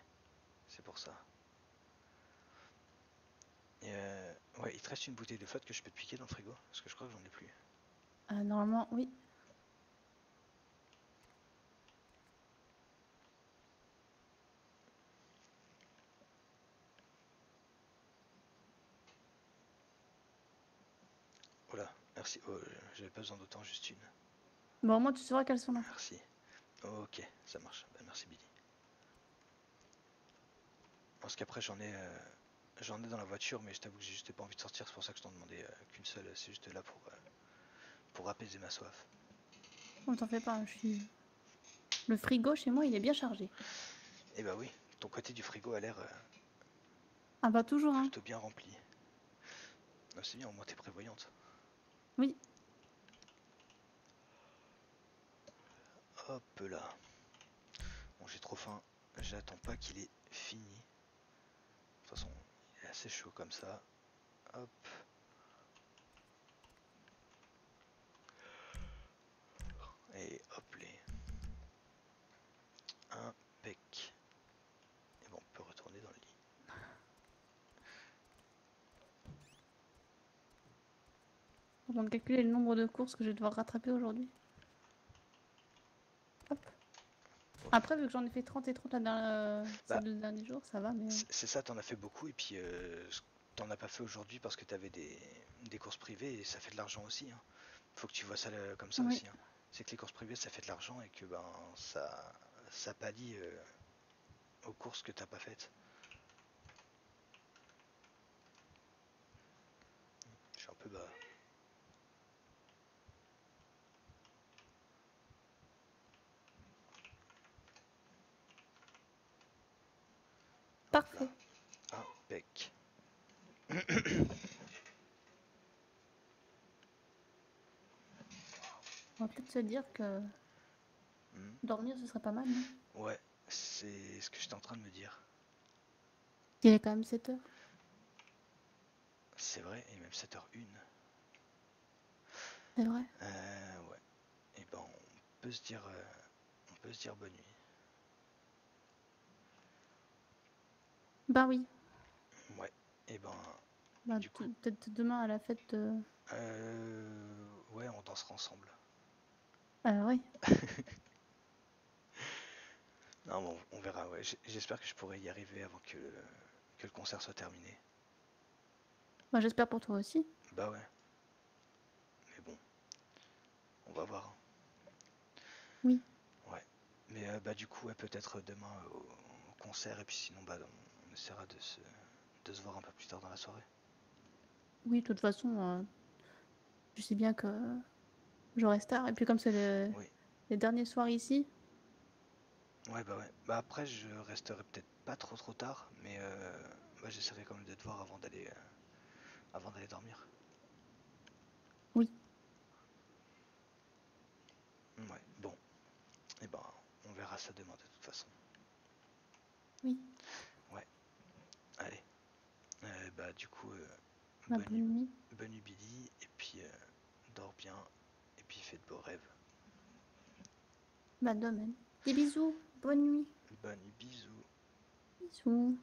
C'est pour ça. Et ouais, il te reste une bouteille de flotte que je peux te piquer dans le frigo? Parce que je crois que j'en ai plus. Normalement, oui. Merci. Oh, j'avais pas besoin d'autant, juste une. Bon, au moins tu sauras qu'elles sont là. Merci. Ok, ça marche. Bah, merci Billy. Parce qu'après j'en ai dans la voiture, mais je t'avoue que j'ai juste pas envie de sortir, c'est pour ça que je t'en demandais qu'une seule, c'est juste là pour apaiser ma soif. Oh, t'en fais pas, je suis... Le frigo chez moi, il est bien chargé. Et bah oui, ton côté du frigo a l'air Ah bah toujours, hein. plutôt bien rempli. Non, c'est bien, au moins t'es prévoyante. Oui. Hop là. Bon, j'ai trop faim, j'attends pas qu'il est fini. De toute façon, il est assez chaud comme ça. Hop. Et hop les. Impec. Et bon, on peut retourner dans le lit. On va calculer le nombre de courses que je vais devoir rattraper aujourd'hui. Hop. Ok. Après, vu que j'en ai fait 30 et 30 ces Bah, 2 derniers jours, ça va, mais... c'est ça, t'en as fait beaucoup et puis t'en as pas fait aujourd'hui parce que t'avais des courses privées et ça fait de l'argent aussi. Hein. Faut que tu vois ça comme ça Oui. aussi. Hein. C'est que les courses privées ça fait de l'argent et que ben ça pallie aux courses que t'as pas faites. Je suis un peu bas. Hop là. Parfait. Impec. On va peut-être se dire que Hmm. dormir, ce serait pas mal, non? Ouais, c'est ce que j'étais en train de me dire. Il est quand même 7 heures. C'est vrai, et même 7h01. C'est vrai. Ouais. Et ben on peut se dire bonne nuit. Bah oui. Ouais. Et ben Bah, du coup, peut-être demain à la fête... ouais, on dansera ensemble. Oui. Non, bon, on verra. Ouais. J'espère que je pourrai y arriver avant que le concert soit terminé. Bah, j'espère pour toi aussi. Bah ouais. Mais bon, on va voir. Oui. Ouais. Mais bah du coup, ouais, peut-être demain au concert et puis sinon, bah on essaiera de se voir un peu plus tard dans la soirée. Oui, de toute façon, je sais bien que je reste tard. Et puis comme c'est Oui. les derniers soirs ici, Ouais, bah ouais. Bah après, je resterai peut-être pas trop tard, mais bah, j'essaierai quand même de te voir avant d'aller dormir. oui. Ouais. Bon. Et ben, on verra ça demain de toute façon. Oui. Ouais. Allez. Bah du coup, Bah, bonne nuit, bonne nuit. bonne nuit Billy, et puis dors bien, et puis fais de beaux rêves. Bah, de même. Des bisous. Bonne nuit. Bonne nuit, bisous. Bisous.